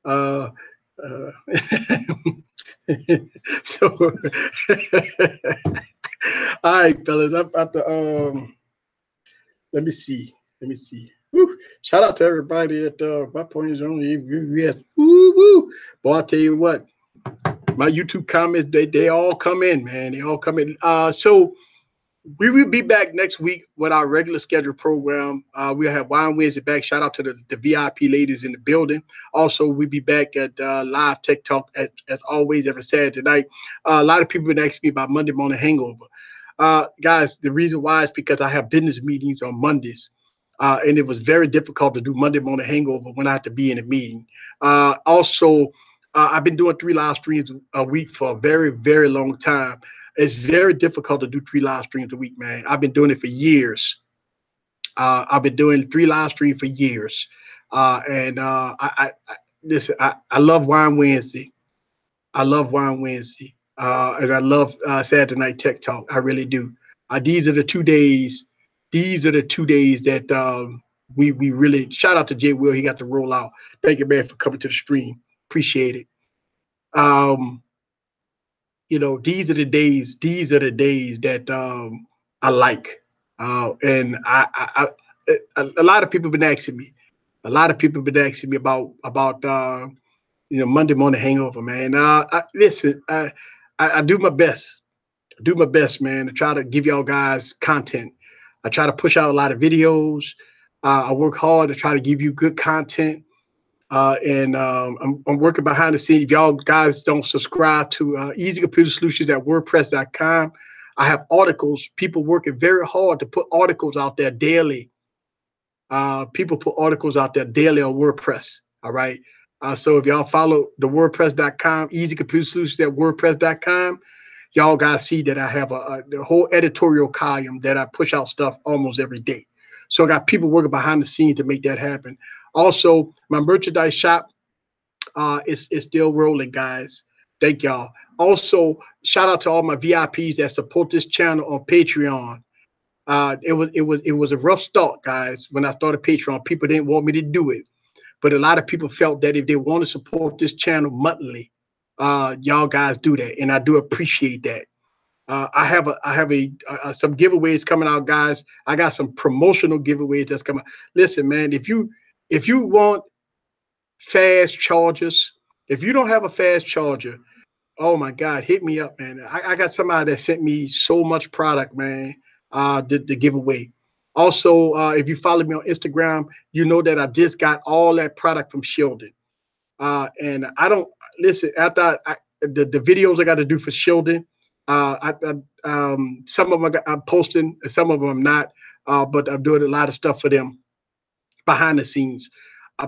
Uh, so, all right, fellas. I'm about to let me see. Woo. Shout out to everybody at my point is only yes. Woo woo. Boy, I tell you what, my YouTube comments, they all come in, man. They all come in. So we will be back next week with our regular scheduled program. We'll have Wine Wednesday back. Shout out to the VIP ladies in the building. Also, we'll be back at live Tech Talk as always every Saturday night. A lot of people been asking me about Monday morning hangover. Guys, the reason why is because I have business meetings on Mondays. And it was very difficult to do Monday morning hangover when I had to be in a meeting. Also, I've been doing 3 live streams a week for a very, very long time. It's very difficult to do 3 live streams a week, man. I've been doing it for years. I've been doing 3 live streams for years. I listen, I love Wine Wednesday. I love Wine Wednesday. And I love Saturday Night Tech Talk. I really do. These are the 2 days. These are the 2 days that we really shout out to Jay Will. He got the roll out. Thank you, man, for coming to the stream. Appreciate it. These are the days. These are the days that I like. And a lot of people been asking me. A lot of people been asking me about Monday morning hangover, man. Listen, I do my best. I do my best, man, to try to give y'all guys content. I try to push out a lot of videos. I work hard to try to give you good content. And I'm working behind the scenes. If y'all guys don't subscribe to Easy Computer Solutions at WordPress.com, I have articles. People working very hard to put articles out there daily. People put articles out there daily on WordPress. All right. So if y'all follow the WordPress.com, Easy Computer Solutions at WordPress.com, y'all guys see that I have the whole editorial column that I push out stuff almost every day. So I got people working behind the scenes to make that happen. Also, my merchandise shop is still rolling, guys. Thank y'all. Also, shout out to all my VIPs that support this channel on Patreon. It was a rough start, guys. When I started Patreon, people didn't want me to do it, but a lot of people felt that if they want to support this channel monthly, y'all guys do that, and I do appreciate that. I have some giveaways coming out, guys. I got some promotional giveaways that's coming. Listen, man, if you want fast chargers, if you don't have a fast charger, oh my God, hit me up, man. I got somebody that sent me so much product, man, to give away. Also, if you follow me on Instagram, you know that I just got all that product from Sheldon. And I don't listen after the videos I got to do for Sheldon. Some of them I'm posting, and some of them I'm not. But I'm doing a lot of stuff for them behind the scenes.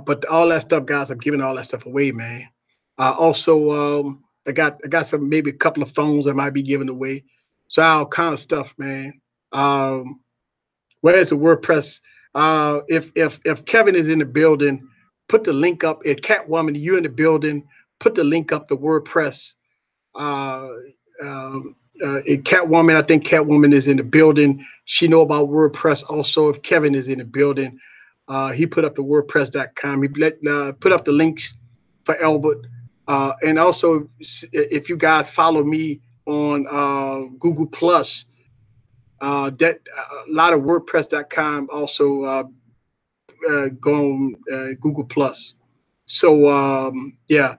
But all that stuff, guys, I'm giving all that stuff away, man. Also, I got some maybe a couple of phones I might be giving away. So all kind of stuff, man. Um, where's the WordPress? If Kevin is in the building, put the link up. If Catwoman, you in the building, put the link up to WordPress. Uh, Catwoman, I think Catwoman is in the building. She know about WordPress. Also, if Kevin is in the building, he put up the WordPress.com. He put up the links for Albert. And also, if you guys follow me on Google Plus, that a lot of WordPress.com also go on Google Plus. So yeah,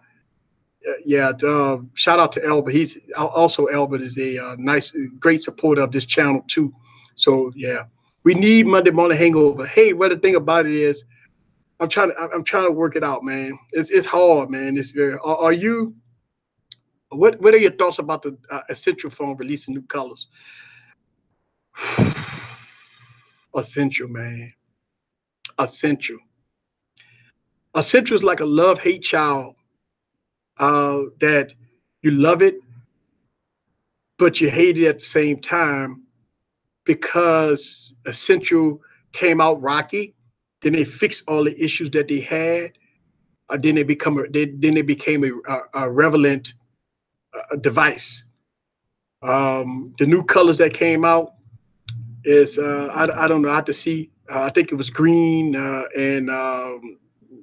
shout out to Albert. He's also Albert is a nice, great supporter of this channel too. So yeah, we need Monday morning hangover. Hey, well the thing about it is, I'm trying to work it out, man. It's hard, man. It's very. Are you? What are your thoughts about the Essential phone releasing new colors? Essential, man. Essential. Essential is like a love-hate child. That you love it, but you hate it at the same time because Essential came out rocky. Then they fixed all the issues that they had. Then they became a relevant device. The new colors that came out is I don't know. I have to see. I think it was green and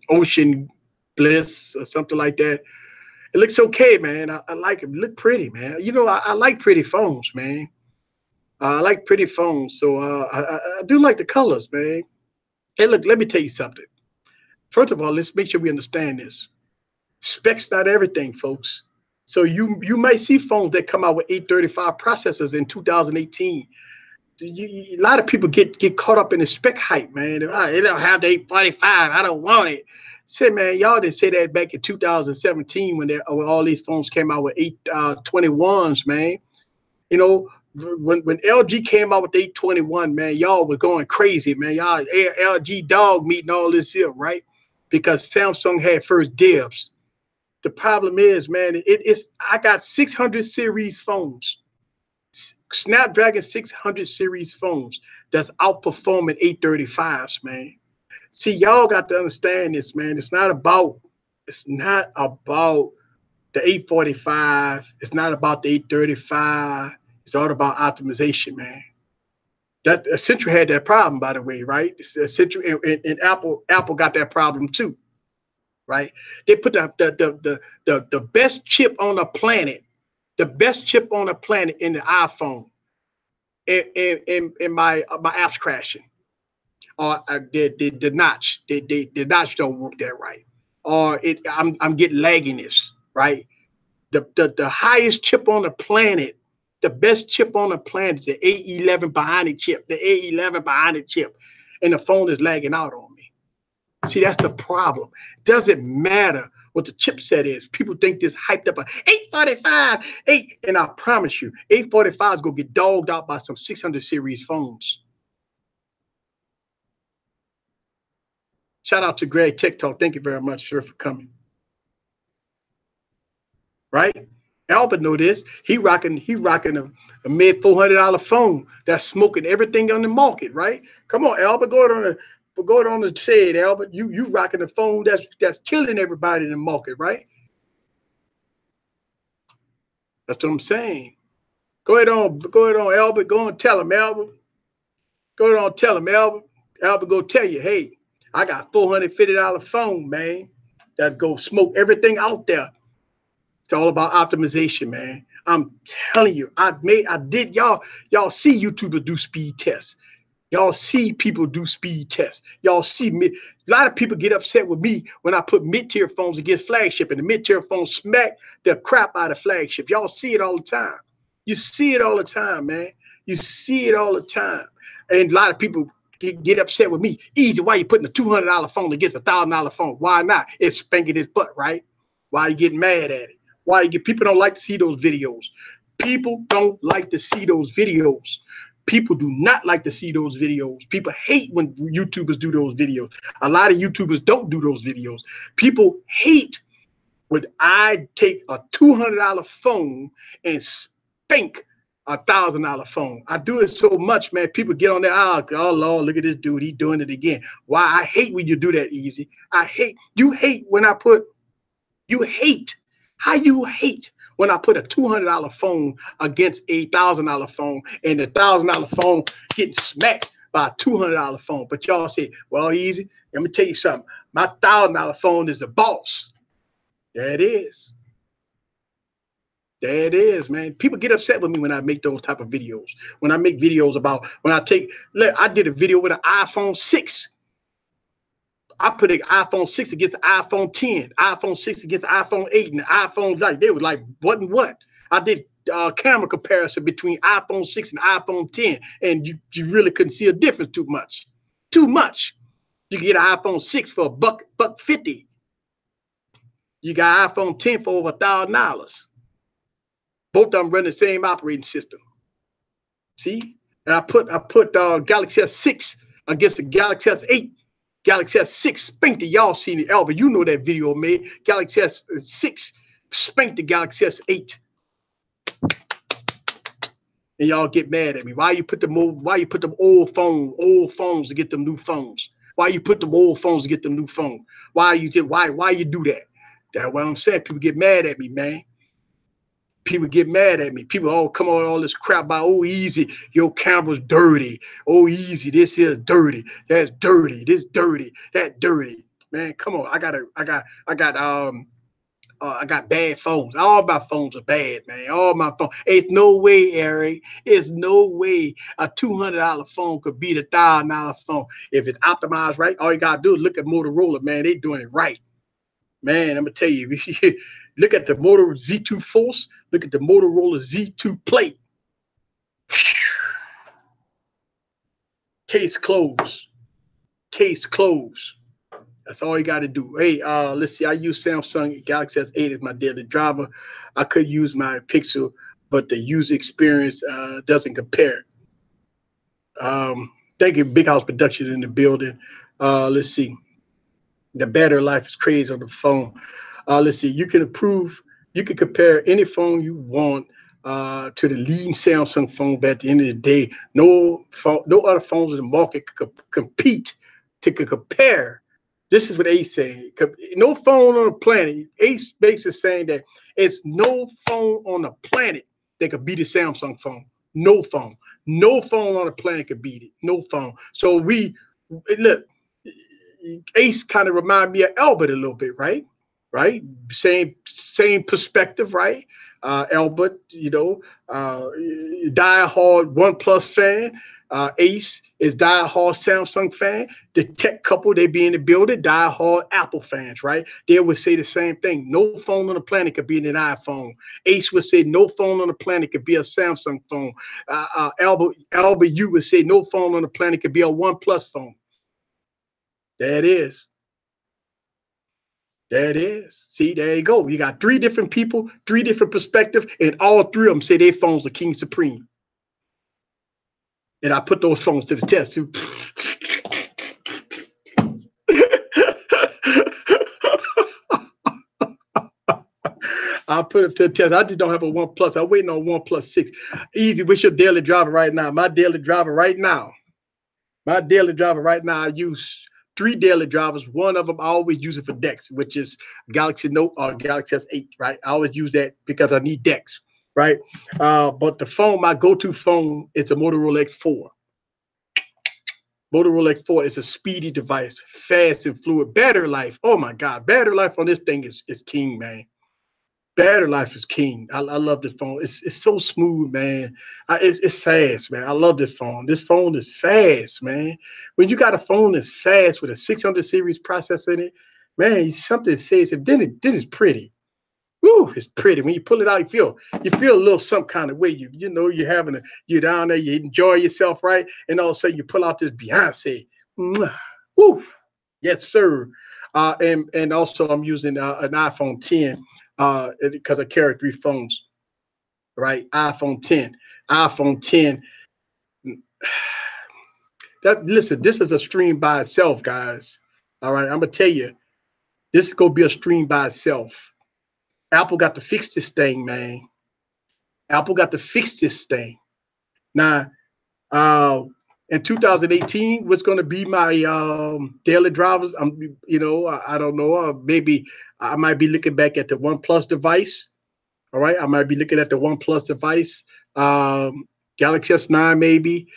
ocean bliss or something like that. It looks okay, man. I like it. It look pretty, man. I like pretty phones, man. I like pretty phones, so I do like the colors, man. Hey, look, let me tell you something. First of all, let's make sure we understand this. Specs not everything, folks. So you might see phones that come out with 835 processors in 2018. A lot of people get caught up in the spec hype, man. They don't have the 845. I don't want it. Say, man, y'all didn't say that back in 2017 when all these phones came out with 821s, man. You know, when LG came out with the 821, man, y'all were going crazy, man. Y'all LG dog meeting all this here, right? Because Samsung had first dibs. The problem is, man, I got 600 series phones. Snapdragon 600 series phones that's outperforming 835s, man. See, y'all got to understand this, man. It's not about the 845. It's not about the 835. It's all about optimization, man. That Essential had that problem, by the way, right? Essential and Apple got that problem too, right? They put the best chip on the planet, in the iPhone. in my apps crashing, or the notch, the notch don't work that right, or I'm getting lagginess, right? The highest chip on the planet, the best chip on the planet, the A11 bionic chip, the A11 bionic chip, and the phone is lagging out on me. See, that's the problem. It doesn't matter what the chipset is. People think this hyped up a 845, 8, and I promise you, 845 is gonna get dogged out by some 600 series phones. Shout out to Greg TikTok. Thank you very much, sir, for coming. Right? Albert know this. He rocking a mid $400 phone that's smoking everything on the market, right? Come on, Albert, go on the shed, Albert. You rocking a phone that's killing everybody in the market, right? That's what I'm saying. Go ahead on, Albert. Go and tell him, Albert. Go ahead on, tell him, Albert. Albert go tell you, hey, I got $450 phone, man. That's go smoke everything out there. It's all about optimization, man. I'm telling you, y'all see YouTubers do speed tests. Y'all see people do speed tests. Y'all see me. A lot of people get upset with me when I put mid-tier phones against flagship, and the mid-tier phones smack the crap out of flagship. Y'all see it all the time. You see it all the time, man. You see it all the time. And a lot of people get upset with me. Easy, why you putting a $200 phone against a $1,000 phone? Why not? It's spanking his butt, right? Why are you getting mad at it? Why people don't like to see those videos? People don't like to see those videos. People do not like to see those videos. People hate when YouTubers do those videos. A lot of YouTubers don't do those videos. People hate when I take a $200 phone and spank a $1,000 phone. I do it so much, man. People get on there, oh Lord, look at this dude, he's doing it again. Why? I hate when you do that, Easy. You hate when I put, you hate. How you hate when I put a $200 phone against a $1,000 phone, and the $1,000 phone getting smacked by a $200 phone? But y'all say, well, Easy, let me tell you something. My $1,000 phone is the boss. There it is. There it is, man. People get upset with me when I make those type of videos. When I make videos about, look, I did a video with an iPhone 6. I put an iPhone 6 against an iPhone 10, iPhone 6 against an iPhone 8, and the iPhones, like, they were like, what and what? I did camera comparison between iPhone 6 and iPhone 10, and you really couldn't see a difference too much. Too much. You can get an iPhone 6 for $150. You got iPhone 10 for over $1,000. Both of them run the same operating system. See? And I put Galaxy S6 against the Galaxy S8. Galaxy S6 spanked the, y'all seen it, Albert. You know that video, man. Galaxy S6 spanked the Galaxy S8. And y'all get mad at me. Why you put them old phones to get them new phones? Why you put them old phones to get them new phones? Why you do that? That's what I'm saying. People get mad at me, man. People get mad at me. People all come on all this crap about, oh, Easy, your camera's dirty. Oh, Easy, this is dirty. That's dirty. This dirty. That dirty. Man, come on. I got bad phones. All my phones are bad, man. All my phones. It's no way, Eric. It's no way a $200 phone could beat a $1,000 phone. If it's optimized right, all you gotta do is look at Motorola, man. They doing it right. Man, I'm gonna tell you, look at the Motorola Z2 Force, look at the Motorola Z2 Plate. Case closed. Case closed. That's all you got to do. Hey, let's see. I use Samsung Galaxy S8 as my daily driver. I could use my Pixel, but the user experience doesn't compare. Thank you, Big House Production in the building. Let's see. The battery life is crazy on the phone. Let's see. You can compare any phone you want to the leading Samsung phone, but at the end of the day, no other phones in the market could compete to compare. This is what Ace saying. No phone on the planet. Ace basically saying that it's no phone on the planet that could beat a Samsung phone. No phone. No phone on the planet could beat it. No phone. So look, Ace kind of remind me of Albert a little bit, right? right? Same perspective, right? Albert, die-hard OnePlus fan. Ace is die-hard Samsung fan. The tech couple, they be in the building, die-hard Apple fans, right? They would say the same thing. No phone on the planet could be an iPhone. Ace would say no phone on the planet could be a Samsung phone. Albert, you would say no phone on the planet could be a OnePlus phone. There it is. There it is. See, there you go. You got three different people, three different perspectives, and all three of them say their phones are King Supreme. And I put those phones to the test too. I'll put it to the test. I just don't have a OnePlus. I'm waiting on OnePlus 6. Easy. What's your daily driver right now? My daily driver right now, I use three daily drivers. One of them I always use it for DeX, which is Galaxy Note or Galaxy S8, right? I always use that because I need DeX, right? But the phone, my go-to phone is a Motorola X4. Motorola X4 is a speedy device, fast and fluid. Battery life, oh my God, battery life on this thing is king, man. Battery life is king. I love this phone. It's so smooth, man. It's fast, man. I love this phone. This phone is fast, man. When you got a phone that's fast with a 600 series processor in it, man, something says it. Then it's pretty. Woo, it's pretty. When you pull it out, you feel a little some kind of way. You're down there, you enjoy yourself, right? And all of a sudden you pull out this Beyonce. Woo, yes, sir. And also I'm using an iPhone 10 because I carry three phones, right? iPhone 10. Listen, this is a stream by itself, guys. All right, I'm gonna tell you, this is gonna be a stream by itself. Apple got to fix this thing, man. Apple got to fix this thing. Now, in 2018, what's going to be my daily drivers? I don't know. Maybe I might be looking back at the OnePlus device. All right, I might be looking at the OnePlus device, Galaxy S9 maybe.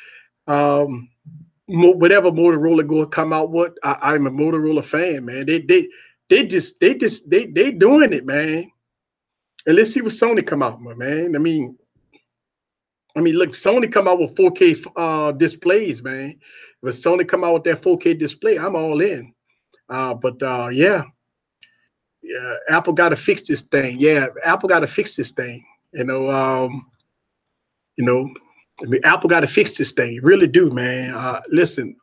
Whatever Motorola go come out with, I'm a Motorola fan, man. They doing it, man. And let's see what Sony come out with, man. I mean, look, Sony come out with 4K displays, man. If Sony come out with that 4K display, I'm all in. Yeah, Apple got to fix this thing. Yeah, Apple got to fix this thing. Apple got to fix this thing. Really do, man. Listen,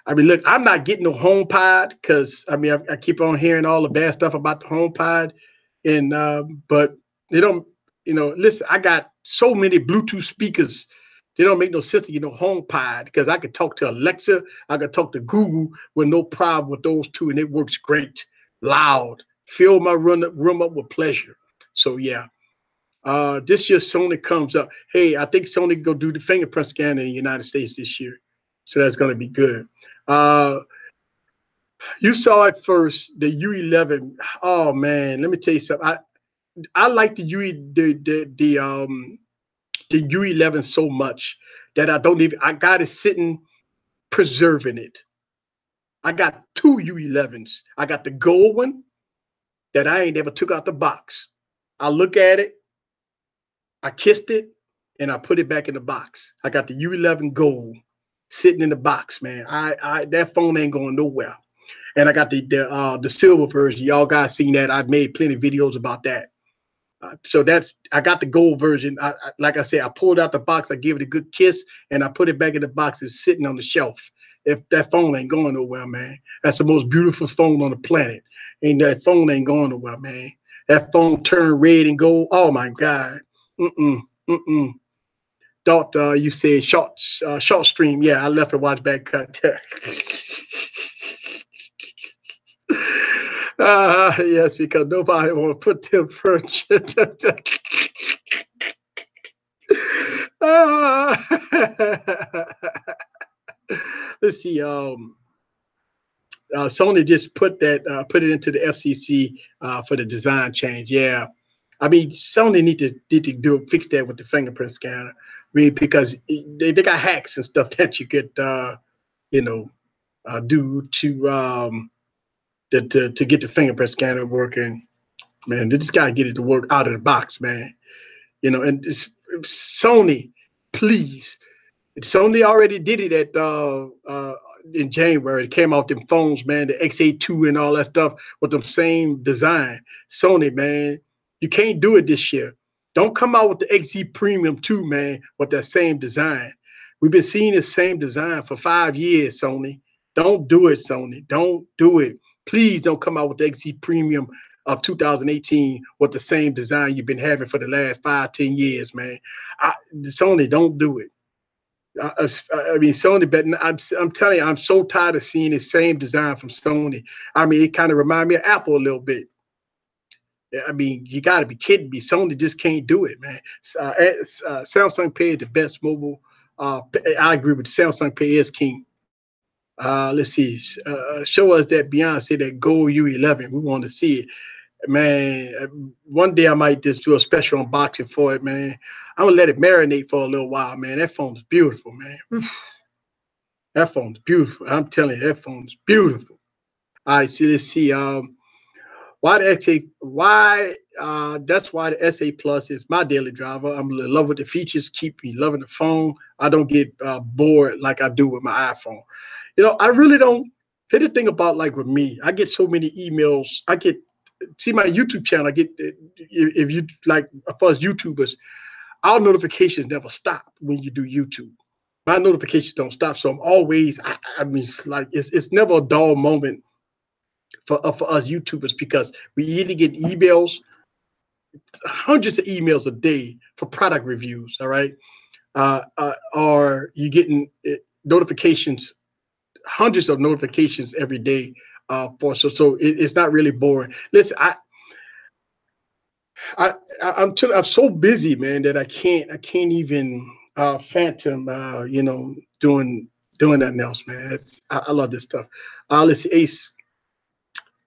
look, I'm not getting no HomePod because I keep on hearing all the bad stuff about the HomePod, but they don't. Listen, I got so many Bluetooth speakers. They don't make no sense to HomePod because I could talk to Alexa, I could talk to Google with no problem with those two, and it works great, loud, fill my room up with pleasure. So yeah. This year Sony comes up. Hey, I think Sony go do the fingerprint scan in the United States this year. So that's going to be good. You saw it first, the U11. Oh man, let me tell you something. I like the U11 so much that I got it sitting preserving it. I got two U11s. I got the gold one that I ain't ever took out the box. I look at it, I kissed it, and I put it back in the box. I got the U11 Gold sitting in the box, man. That phone ain't going nowhere. And I got the silver version. Y'all guys seen that? I've made plenty of videos about that. So I got the gold version. Like I said, I pulled out the box, I gave it a good kiss, and I put it back in the box. It's sitting on the shelf. If that phone ain't going nowhere, man, that's the most beautiful phone on the planet. And that phone ain't going nowhere, man. That phone turned red and gold. Oh my God. Thought you said short stream. Yeah, I left and watched back cut. Yes, because nobody want to put them furniture. Let's see. Sony just put it into the FCC for the design change. Yeah, Sony need to fix that with the fingerprint scanner. Because they got hacks and stuff that you could do to to get the fingerprint scanner working. Man, they just gotta get it to work out of the box, man. You know, and Sony, please. Sony already did it at in January. It came out them phones, man, the X82 and all that stuff with the same design. Sony, man, you can't do it this year. Don't come out with the XZ Premium 2, man, with that same design. We've been seeing the same design for 5 years, Sony. Don't do it, Sony. Don't do it. Please don't come out with the XZ Premium of 2018 with the same design you've been having for the last 5, 10 years, man. Sony, don't do it. I mean, Sony, but I'm telling you, I'm so tired of seeing the same design from Sony. I mean, it kind of reminds me of Apple a little bit. I mean, you got to be kidding me. Sony just can't do it, man. Samsung Pay is the best mobile. I agree with Samsung Pay is king. Let's see. Show us that Beyonce, that Gold U11. We want to see it. Man, one day I might just do a special unboxing for it, man. I'm gonna let it marinate for a little while, man. That phone is beautiful, man. That phone is beautiful. I'm telling you, that phone is beautiful. All right, see, let's see. Why the XA? Why? That's why the SA Plus is my daily driver. I'm in love with the features. Keep me loving the phone. I don't get bored like I do with my iPhone. You know, I really don't. Here's the thing about like with me, I get so many emails. I get see my YouTube channel. I get if you like for us YouTubers, our notifications never stop when you do YouTube. My notifications don't stop, so I'm always. I mean, it's like it's never a dull moment for us YouTubers because we either get emails, hundreds of emails a day for product reviews. All right, or you getting notifications, hundreds of notifications every day. It's not really boring. Listen, I'm so busy, man, that I can't even phantom doing nothing else, man. I love this stuff. Let's see, Ace.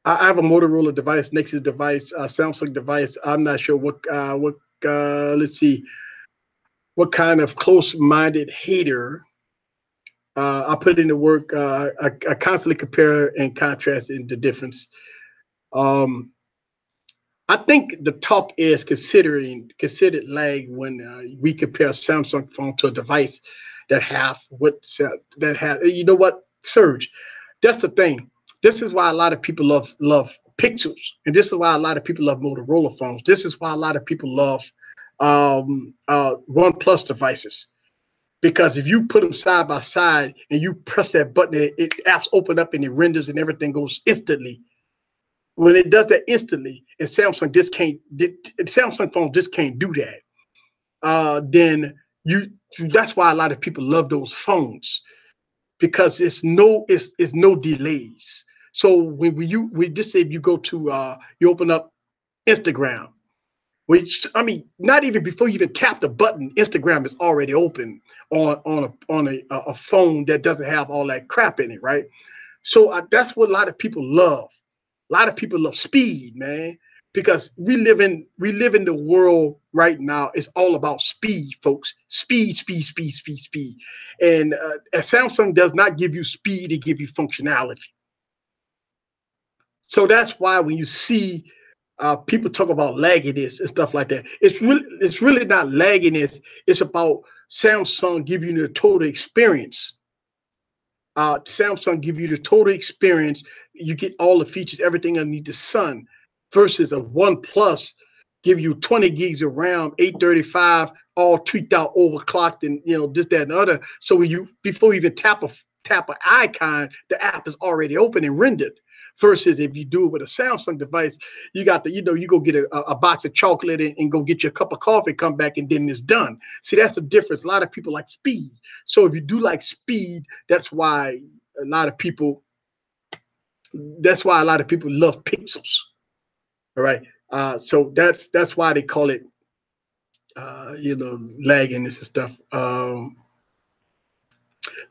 I have a Motorola device, Nexus device, Samsung device. I'm not sure what let's see, what kind of close-minded hater. I put into work. I constantly compare and contrast in the difference. Um, I think the talk is considered lag when we compare Samsung phone to a device that have you know what, Surge. That's the thing. This is why a lot of people love Pixels, and this is why a lot of people love Motorola phones. This is why a lot of people love OnePlus devices. Because if you put them side by side and you press that button, it apps open up and it renders and everything goes instantly. When it does that instantly, and Samsung phones just can't do that. Then that's why a lot of people love those phones because it's no delays. So when we just say if you go to you open up Instagram, which I mean, not even before you even tap the button, Instagram is already open on a phone that doesn't have all that crap in it, right? So that's what a lot of people love. A lot of people love speed, man, because we live in the world right now. It's all about speed, folks. Speed, speed, speed, speed, speed. And Samsung does not give you speed; it gives you functionality. So that's why when you see people talk about lagginess and stuff like that, it's really not lagginess. It's about Samsung giving you the total experience. Samsung give you the total experience. You get all the features, everything underneath the sun, versus a OnePlus give you 20 gigs of RAM, 835, all tweaked out, overclocked, and this, that, and the other. So when you before you even tap an icon, the app is already open and rendered. Versus if you do it with a Samsung device, you got you go get a box of chocolate and go get your cup of coffee, come back, and then it's done. See, that's the difference. A lot of people like speed. So if you do like speed, that's why a lot of people love pixels. All right. So that's why they call it lagginess and stuff.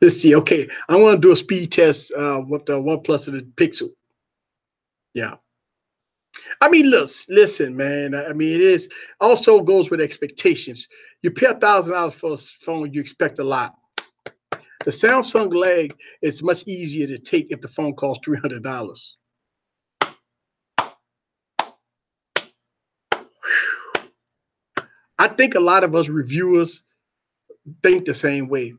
Let's see. Okay, I want to do a speed test with the OnePlus and the Pixel. Yeah. I mean, listen, man. I mean, it is also goes with expectations. You pay $1,000 for a phone, you expect a lot. The Samsung lag is much easier to take if the phone costs $300. I think a lot of us reviewers think the same way.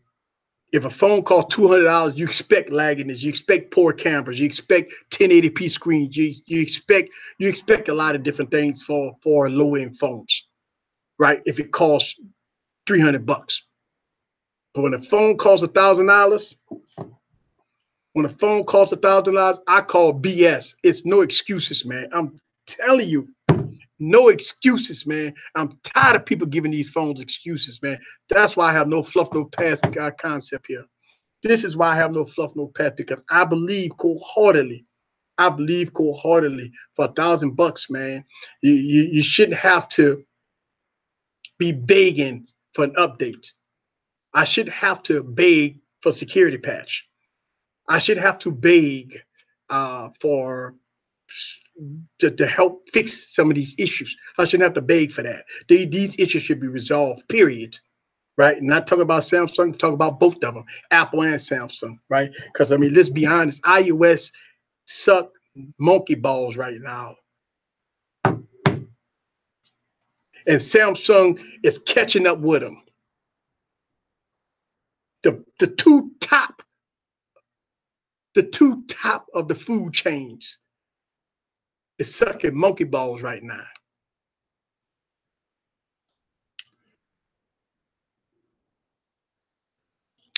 If a phone costs $200, you expect lagginess, you expect poor cameras, you expect 1080p screens, you expect a lot of different things for low end phones, right? If it costs $300, but when a phone costs $1,000, when a phone costs $1,000, I call BS. It's no excuses, man. I'm telling you, no excuses, man. I'm tired of people giving these phones excuses, man. That's why I have no fluff, no pass concept here. This is why I have no fluff, no pass, because I believe wholeheartedly. I believe wholeheartedly for $1,000, man. You shouldn't have to be begging for an update. I shouldn't have to beg for security patch. I should have to beg for to help fix some of these issues. I shouldn't have to beg for that. These issues should be resolved, period. Right? Not talking about Samsung, talk about both of them, Apple and Samsung, right? Because I mean, let's be honest, iOS suck monkey balls right now. And Samsung is catching up with them. The two top of the food chains is sucking monkey balls right now.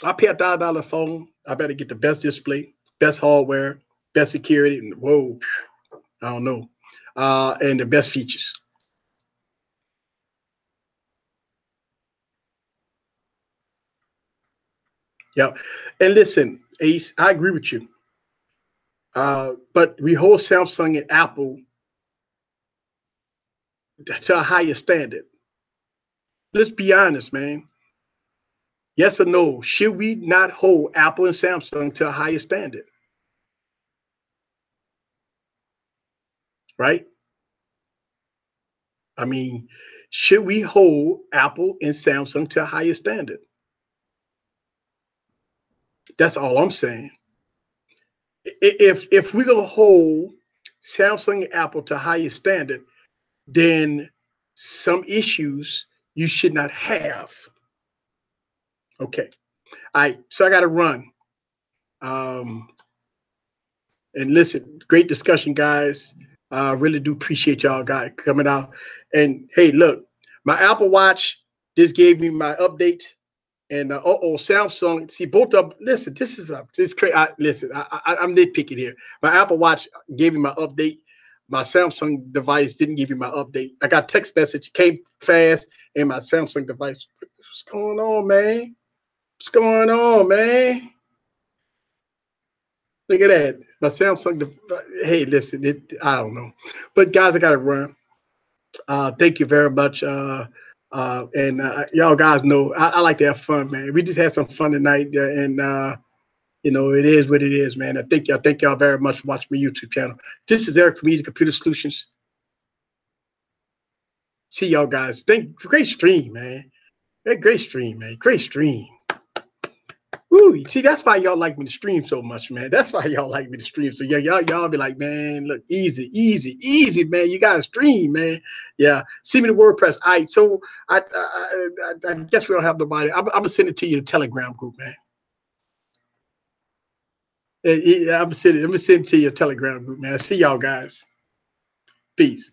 I pay $1,000 phone. I better get the best display, best hardware, best security, and whoa, I don't know, and the best features. Yeah, and listen, Ace, I agree with you. But we hold Samsung and Apple to a higher standard. Let's be honest, man. Yes or no? Should we not hold Apple and Samsung to a higher standard? Right? I mean, should we hold Apple and Samsung to a higher standard? That's all I'm saying. If we're gonna hold Samsung and Apple to a higher standard, then some issues you should not have. Okay. All right. So I got to run. Um, and listen, great discussion, guys. I really do appreciate y'all guys coming out. And hey, look, my Apple Watch just gave me my update. And Samsung. See, both of them. Listen, this crazy. Listen, I'm nitpicking here. My Apple Watch gave me my update. My Samsung device didn't give me my update. I got text message, came fast, and my Samsung device. What's going on, man? What's going on, man? Look at that. My Samsung. Hey, listen, I don't know, but guys, I gotta run. Thank you very much. And y'all guys know I like to have fun, man. We just had some fun tonight, and you know it is what it is, man. I thank y'all very much for watching my YouTube channel. This is Eric from Easy Computer Solutions. See y'all guys. Great stream, man. Great stream, man. Great stream. Woo, see, that's why y'all like me to stream so much, man. That's why y'all like me to stream. So yeah, y'all be like, man, look, easy, man. You gotta stream, man. Yeah, see me the WordPress. All right, so I guess we don't have nobody. I'm gonna send it to you, the Telegram group, man. I'm gonna send it to your Telegram group, man. See y'all guys. Peace.